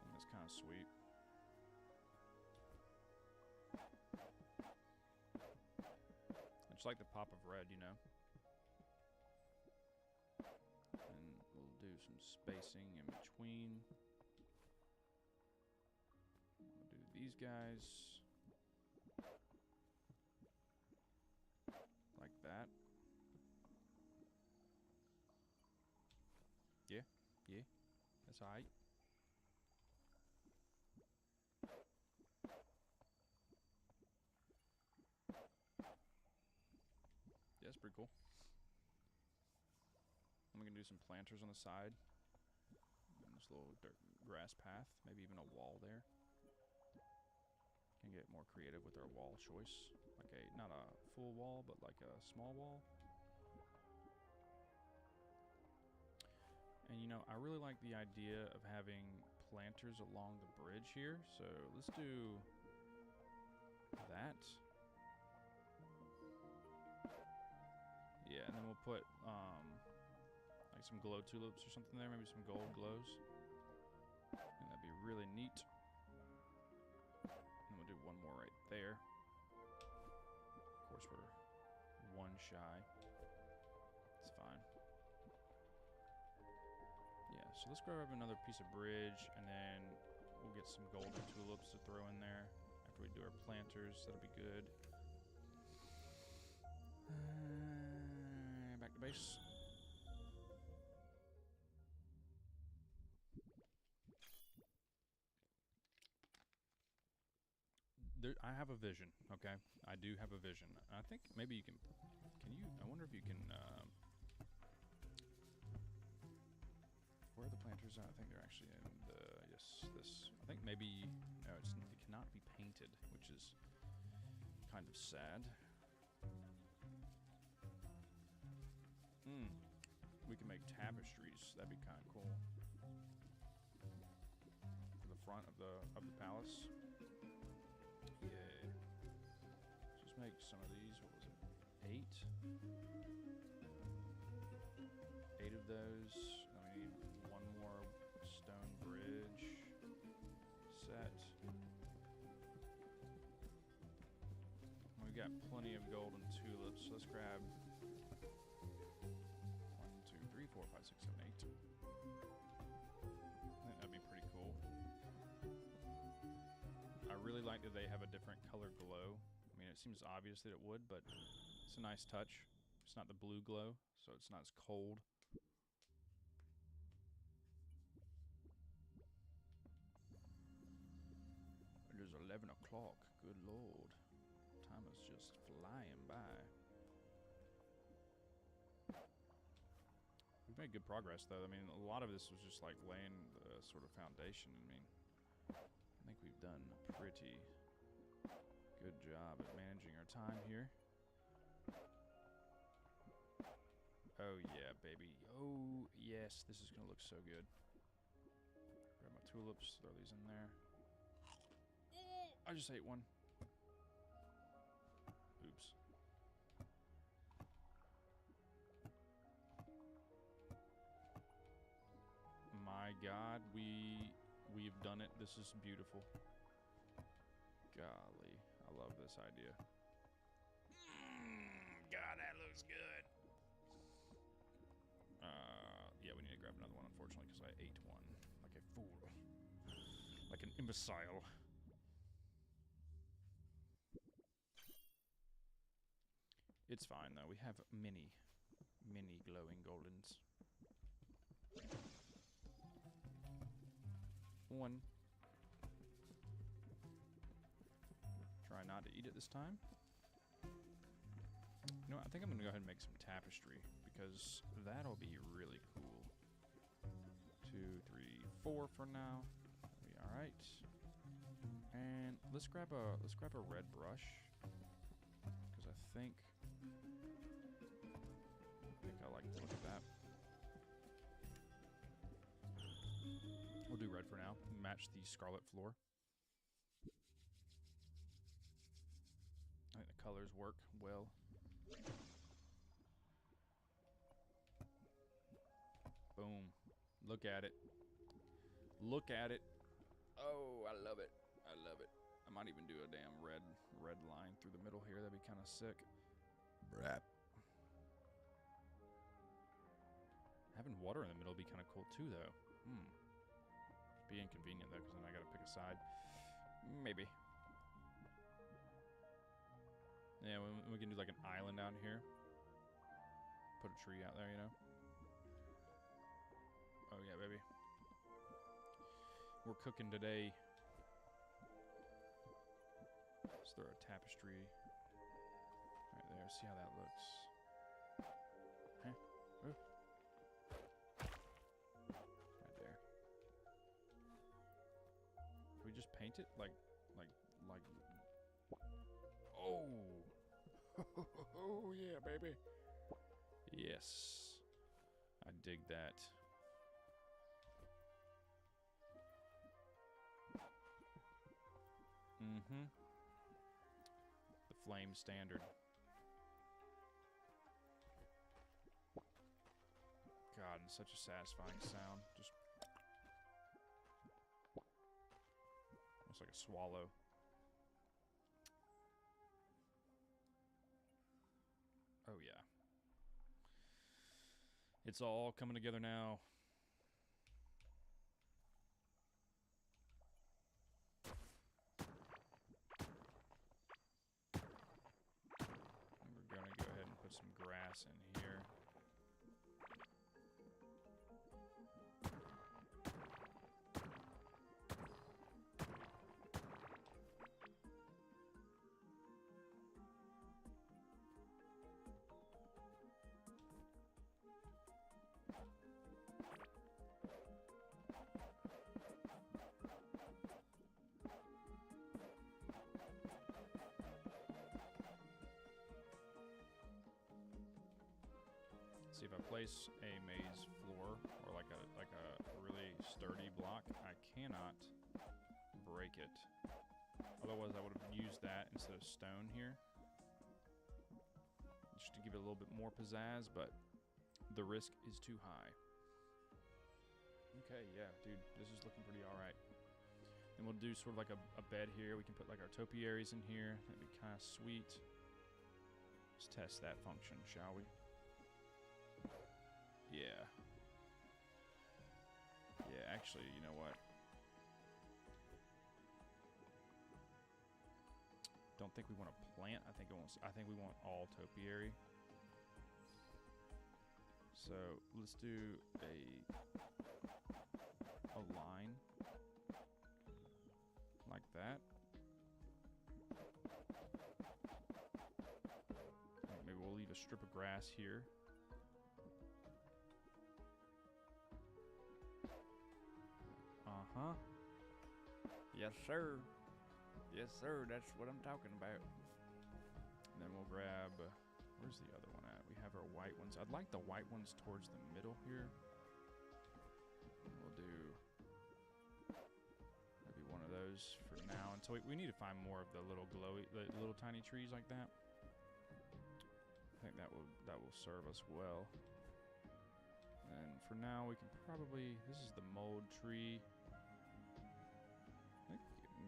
And that's kind of sweet. I just like the pop of red, you know. And we'll do some spacing in between. We'll do these guys like that. Yeah, that's alright. Yeah, that's pretty cool. And we can do some planters on the side. And this little dirt grass path, maybe even a wall there. Can get more creative with our wall choice. Like not a full wall, but like a small wall. And you know, I really like the idea of having planters along the bridge here. So let's do that. Yeah, and then we'll put like some glow tulips or something there, maybe some gold glows. And that'd be really neat. And we'll do one more right there. Of course, we're one shy. It's fine. Yeah, so let's grab another piece of bridge, and then we'll get some golden tulips to throw in there after we do our planters. That'll be good. Back to base. I have a vision, okay? I do have a vision. I think maybe you can you? I wonder if you can, where are the planters at? I think they're actually in the, yes, this. I think maybe, no, it cannot be painted, which is kind of sad. we can make tapestries. That'd be kind of cool. For the front of the palace. Yeah. Just make some of these. What was it? 8? 8 of those. Then we need one more stone bridge set. We've got plenty of golden tulips. Let's grab 1, 2, 3, 4, 5, 6, 7, 8. I think that'd be pretty cool. I really like that they have a different color glow. I mean, it seems obvious that it would, but it's a nice touch. It's not the blue glow, so it's not as cold. It is 11 o'clock. Good lord. Time is just flying by. We've made good progress, though. I mean, a lot of this was just like laying the sort of foundation. I mean, I think we've done a pretty good job at managing our time here. Oh, yeah, baby. Oh, yes. This is going to look so good. Grab my tulips. Throw these in there. Oh, I just ate one. Oops. My God, we've done it. This is beautiful. Golly, I love this idea. God, that looks good. Yeah, we need to grab another one, unfortunately, because I ate one like a fool, like an imbecile. It's fine though. We have many glowing goldens. One. Try not to eat it this time. You know what? I think I'm gonna go ahead and make some tapestry because that'll be really cool. 2, 3, 4 for now. That'll be all right. And let's grab a red brush because I think I like the look of that. We'll do red for now. Match the scarlet floor. I think the colors work well. Boom. Look at it. Look at it. Oh, I love it. I love it. I might even do a damn red line through the middle here. That'd be kind of sick. Brap. Having water in the middle would be kind of cool too, though. Be inconvenient though, because then I gotta pick a side. Maybe. Yeah, we can do like an island down here. Put a tree out there, you know. Oh yeah, baby. We're cooking today. Let's throw a tapestry right there. See how that looks. Huh? Ooh. Right there. Can we just paint it like? Oh. Oh yeah, baby. Yes. I dig that. The flame standard. God, and such a satisfying sound. Just almost like a swallow. Oh yeah. It's all coming together now. We're gonna go ahead and put some grass in here. See, if I place a maze floor or like a really sturdy block, I cannot break it. Otherwise, I would have used that instead of stone here, just to give it a little bit more pizzazz. But the risk is too high. Okay, yeah, dude, this is looking pretty all right. And we'll do sort of like a bed here. We can put like our topiaries in here. That'd be kind of sweet. Let's test that function, shall we? Yeah. Yeah, actually, you know what? Don't think we want to plant. I think we want all topiary. So let's do a line like that. Maybe we'll leave a strip of grass here. Uh-huh. Yes, sir. Yes, sir. That's what I'm talking about. And then we'll grab... where's the other one at? We have our white ones. I'd like the white ones towards the middle here. And we'll do maybe one of those for now. Until we need to find more of the little glowy, the little tiny trees like that. I think that will serve us well. And for now, we can probably... this is the mold tree. I think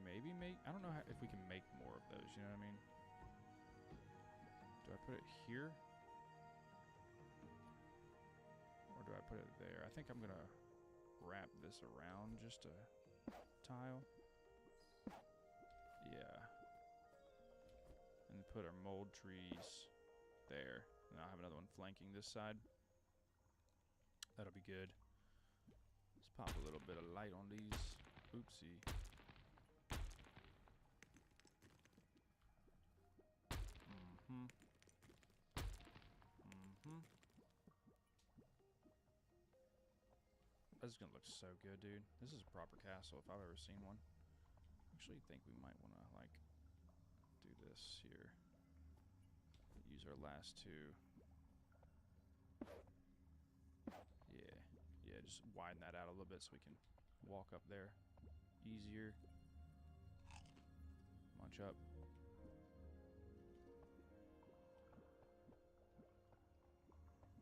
maybe make... I don't know if we can make more of those, you know what I mean? Do I put it here? Or do I put it there? I think I'm going to wrap this around just a tile. Yeah. And put our mold trees there. And I'll have another one flanking this side. That'll be good. Let's pop a little bit of light on these. Oopsie. Mm-hmm. Mm-hmm. This is gonna look so good, dude. This is a proper castle if I've ever seen one. Actually think we might want to, like, do this here. Use our last two. Yeah, just widen that out a little bit so we can walk up there easier. Munch up.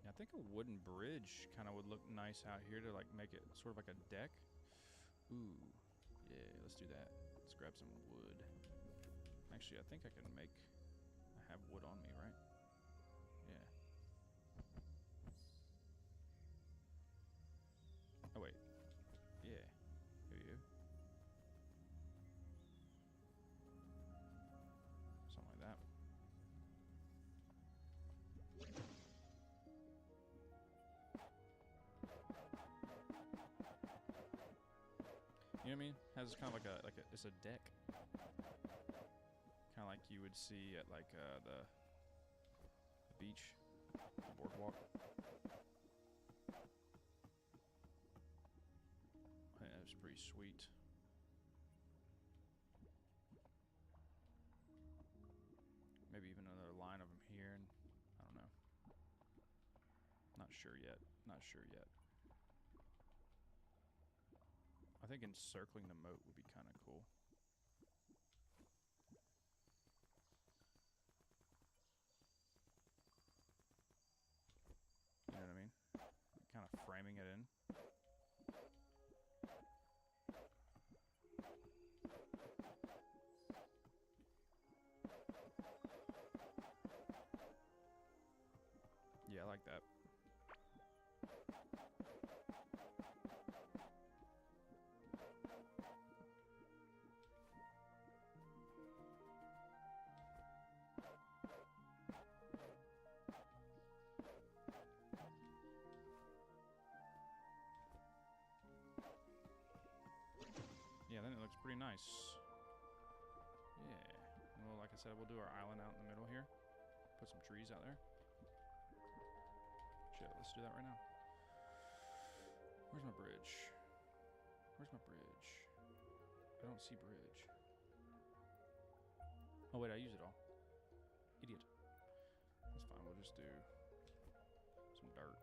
Yeah, I think a wooden bridge kind of would look nice out here to like make it sort of like a deck. Ooh, yeah, let's do that. Let's grab some wood. Actually, I think I can make... I have wood on me, right? Yeah. Oh, wait. Yeah. Here you go. Something like that. You know what I mean? Has kind of like a it's a deck. Kind of like you would see at like the beach, the boardwalk. I think that was pretty sweet. Maybe even another line of them here, and I don't know. Not sure yet. Not sure yet. I think encircling the moat would be kind of cool. You know what I mean? Kind of framing it in. Yeah, I like that. Yeah, then it looks pretty nice. Yeah. Well, like I said, we'll do our island out in the middle here. Put some trees out there. Shit, let's do that right now. Where's my bridge? Where's my bridge? I don't see bridge. Oh wait, I used it all. Idiot. That's fine, we'll just do some dirt.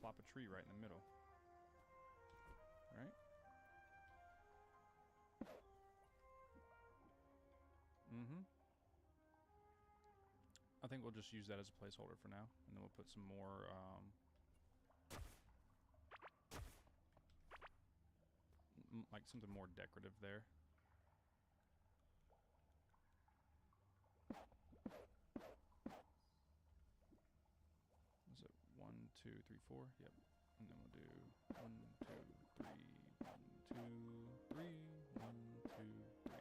plop a tree right in the middle. Right? Mm-hmm. I think we'll just use that as a placeholder for now, and then we'll put some more, like something more decorative there. Is it 1, 2, 3, 4? Yep. And then we'll do 1, 2, 3, 1, 2, 3, 1, 2, 3.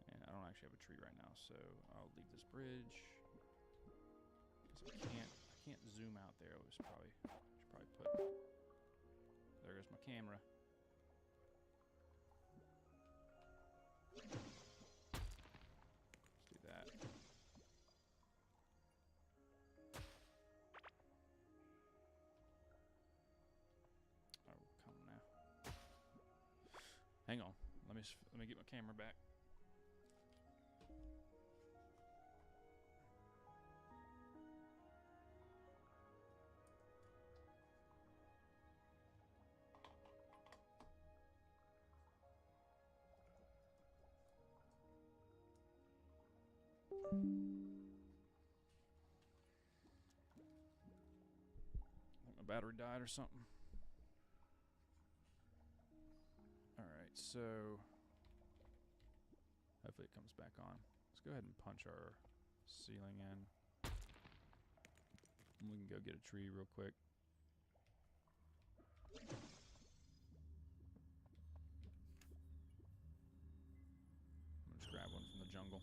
And I don't actually have a tree right now, so I'll leave this bridge. Because I can't zoom out there. I should probably put. There goes my camera. Let's do that. Oh, come on now. Hang on. Let me get my camera back. I think my battery died or something. Alright, so hopefully it comes back on. Let's go ahead and punch our ceiling in. And we can go get a tree real quick. I'm gonna just grab one from the jungle.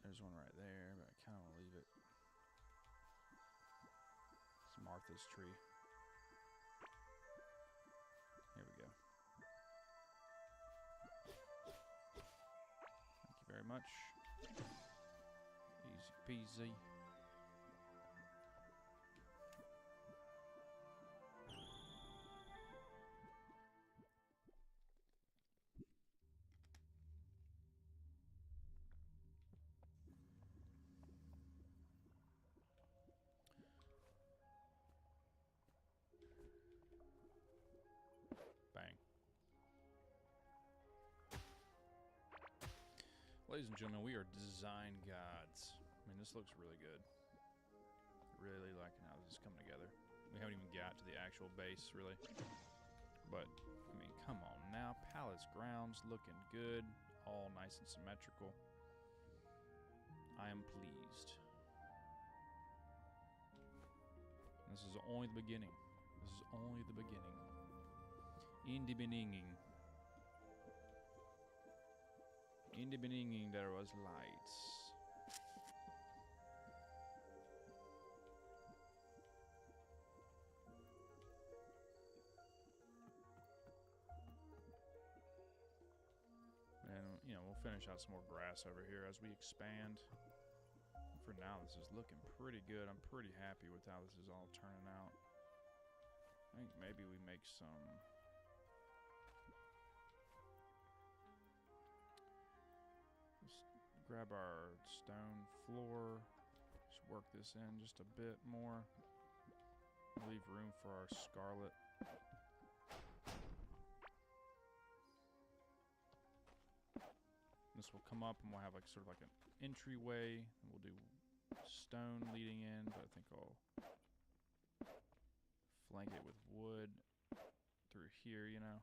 There's one right there, but I kind of want to leave it. It's Martha's tree. Here we go. Thank you very much. Easy peasy. Bang. Ladies and gentlemen, we are design gods. I mean, this looks really good. Really liking how this is coming together. We haven't even got to the actual base, really. But, I mean, come on now. Palace grounds looking good. All nice and symmetrical. I am pleased. This is only the beginning. This is only the beginning. In the beginning. In the beginning there was lights. And, you know, we'll finish out some more grass over here as we expand. For now, this is looking pretty good. I'm pretty happy with how this is all turning out. I think maybe we make some... Just grab our stone floor. Just work this in just a bit more. Leave room for our scarlet. This will come up and we'll have like sort of like an entryway. And we'll do stone leading in, but I think I'll flank it with wood through here, you know.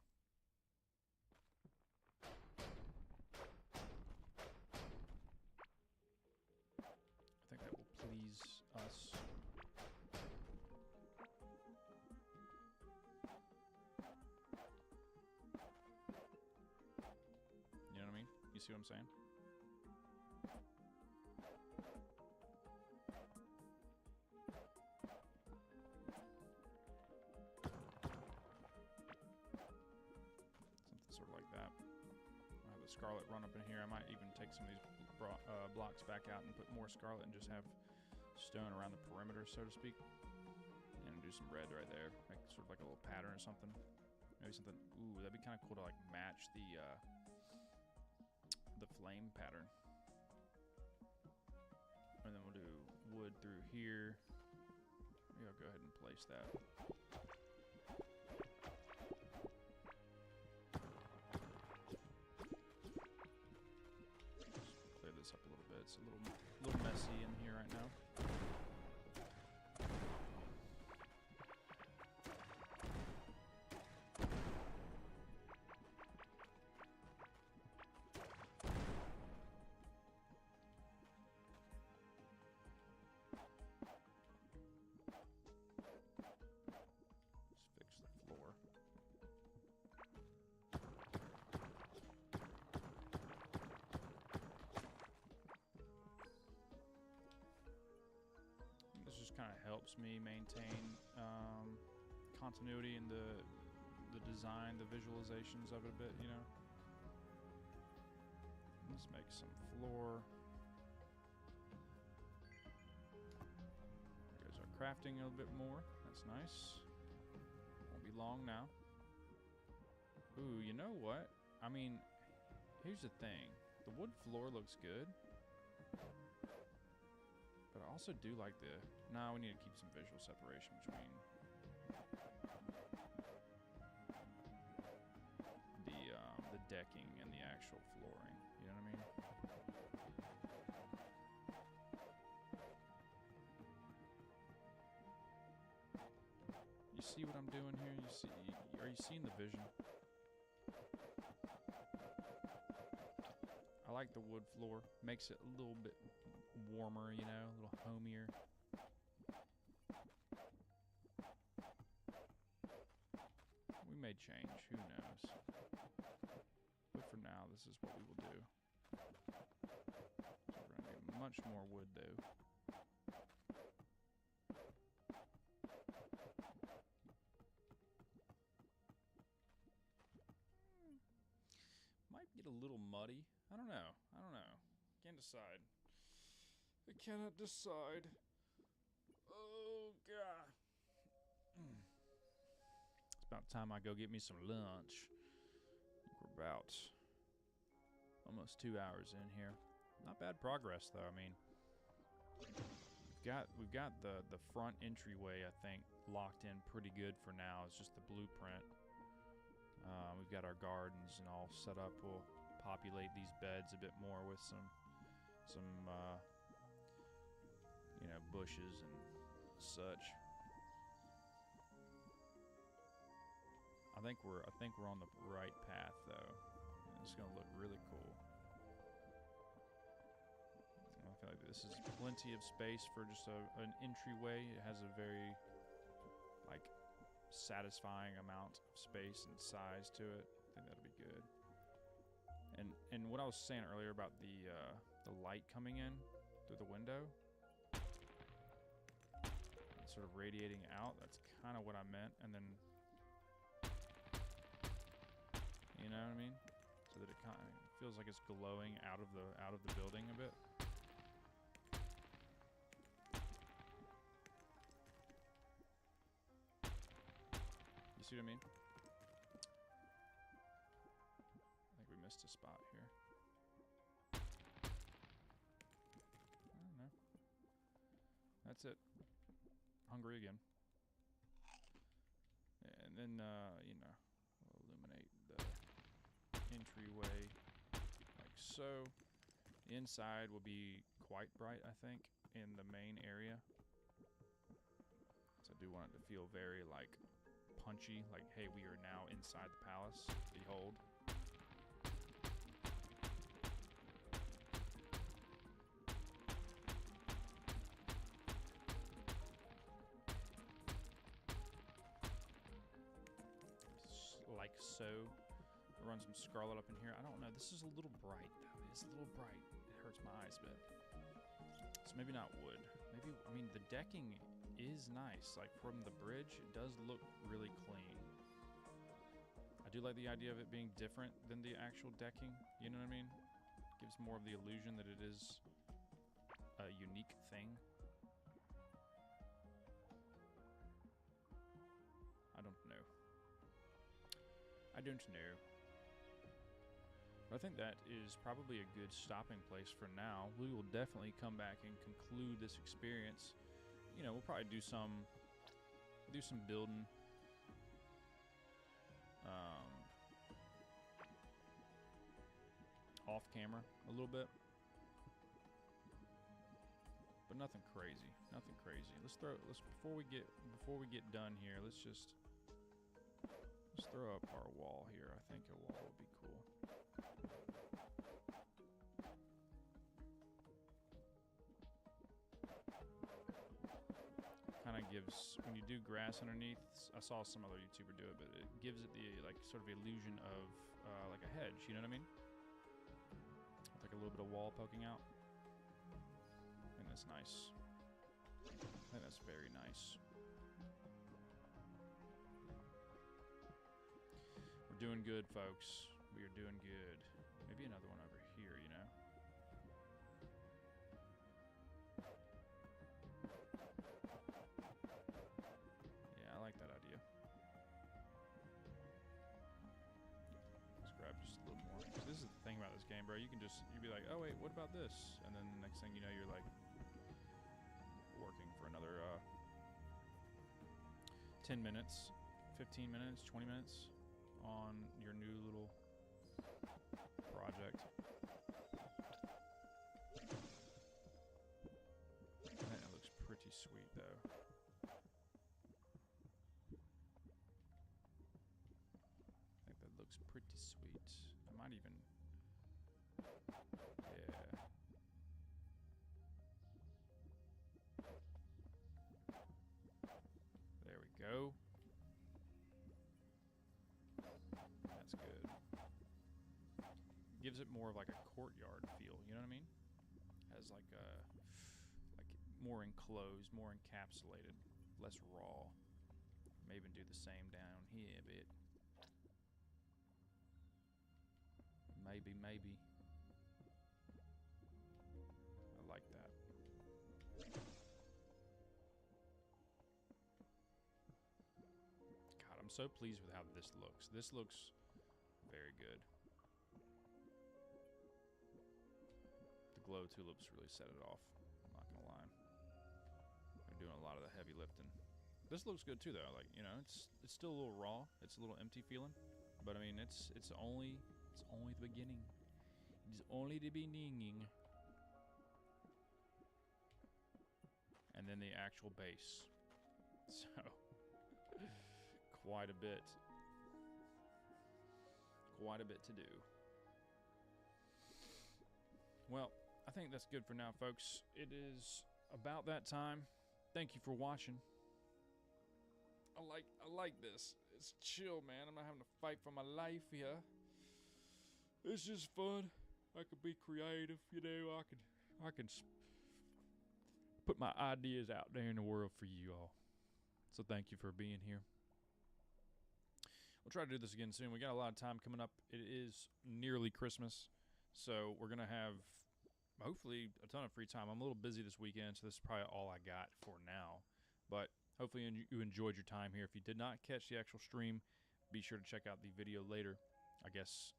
I think that will please us. You know what I mean? You see what I'm saying? Something sort of like that. I'll have the scarlet run up in here. I might even take some of these blocks back out and put more scarlet and just have stone around the perimeter, so to speak. And do some red right there. Make sort of like a little pattern or something. Maybe something... Ooh, that'd be kind of cool to like match the the flame pattern. And then we'll do wood through here. Maybe I'll go ahead and place that. Just clear this up a little bit. It's a little messy in here right now. Kind of helps me maintain continuity in the design, the visualizations of it a bit, you know. Let's make some floor. There goes our crafting a little bit more. That's nice. Won't be long now. Ooh, you know what? I mean, here's the thing. The wood floor looks good. But I also do like the... Nah, we need to keep some visual separation between the decking and the actual flooring. You know what I mean? You see what I'm doing here? You see? Are you seeing the vision? I like the wood floor. Makes it a little bit warmer, you know, a little homier. We may change, who knows. But for now, this is what we will do. So we're going to get much more wood, though. Might get a little muddy. I don't know. Can't decide. I cannot decide. Oh, God. It's about time I go get me some lunch. I think we're about almost 2 hours in here. Not bad progress, though. I mean, we've got the front entryway, I think, locked in pretty good for now. It's just the blueprint. We've got our gardens and all set up. We'll populate these beds a bit more with some you know, bushes and such. I think we're on the right path, though. And it's gonna look really cool. I feel like this is plenty of space for just an entryway. It has a very like satisfying amount of space and size to it. I think that'll be good. And what I was saying earlier about the light coming in through the window, sort of radiating out, that's kind of what I meant. And then, you know what I mean, so that it kind of feels like it's glowing out of the building a bit. You see what I mean? I think we missed a spot here. I don't know. That's it. Hungry again. And then, you know, we'll illuminate the entryway like so. The inside will be quite bright, I think, in the main area. So I do want it to feel very, like, punchy, like, hey, we are now inside the palace. Behold. Like so. I'll run some scarlet up in here. I don't know. This is a little bright, though. It's a little bright. It hurts my eyes a bit. So maybe not wood. Maybe, I mean, the decking is nice. Like, from the bridge, it does look really clean. I do like the idea of it being different than the actual decking. You know what I mean? Gives more of the illusion that it is a unique thing. I don't know. But I think that is probably a good stopping place for now. We will definitely come back and conclude this experience. You know, we'll probably do some building. Off camera a little bit. But nothing crazy. Nothing crazy. Before we get done here, let's throw up our wall here. I think a wall would be cool. Kind of gives, when you do grass underneath, I saw some other YouTuber do it, but it gives it the like sort of illusion of like a hedge, you know what I mean? With like a little bit of wall poking out. I think that's nice. I think that's very nice. We're doing good, folks. We are doing good. Maybe another one over here, you know? Yeah, I like that idea. Let's grab just a little more. So this is the thing about this game, bro. You'd be like, oh wait, what about this? And then the next thing you know, you're like working for another 10 minutes, 15 minutes, 20 minutes on your new little project. I think that looks pretty sweet though. I think that looks pretty sweet. I might even, yeah. There we go. That's good. Gives it more of like a courtyard feel, you know what I mean? Has like more enclosed, more encapsulated, less raw. May even do the same down here a bit. Maybe. I like that. God, I'm so pleased with how this looks. This looks very good. The glow tulips really set it off. I'm not gonna lie. They're doing a lot of the heavy lifting. This looks good too, though. Like, you know, it's still a little raw. It's a little empty feeling, but I mean, it's only the beginning. It is only the beginning. And then the actual base. So, quite a bit. Quite a bit to do. Well, I think that's good for now, folks. It is about that time. Thank you for watching. I like this. It's chill, man. I'm not having to fight for my life here. It's just fun. I could be creative, you know. I can put my ideas out there in the world for you all. So thank you for being here. We'll try to do this again soon. We got a lot of time coming up. It is nearly Christmas, so we're gonna have hopefully a ton of free time. I'm a little busy this weekend, so this is probably all I got for now. But hopefully you enjoyed your time here. If you did not catch the actual stream, be sure to check out the video later. I guess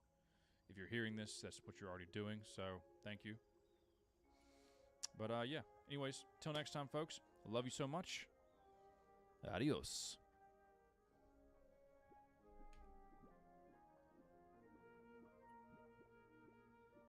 if you're hearing this, that's what you're already doing, so thank you. But yeah, anyways, till next time, folks, I love you so much. Adios.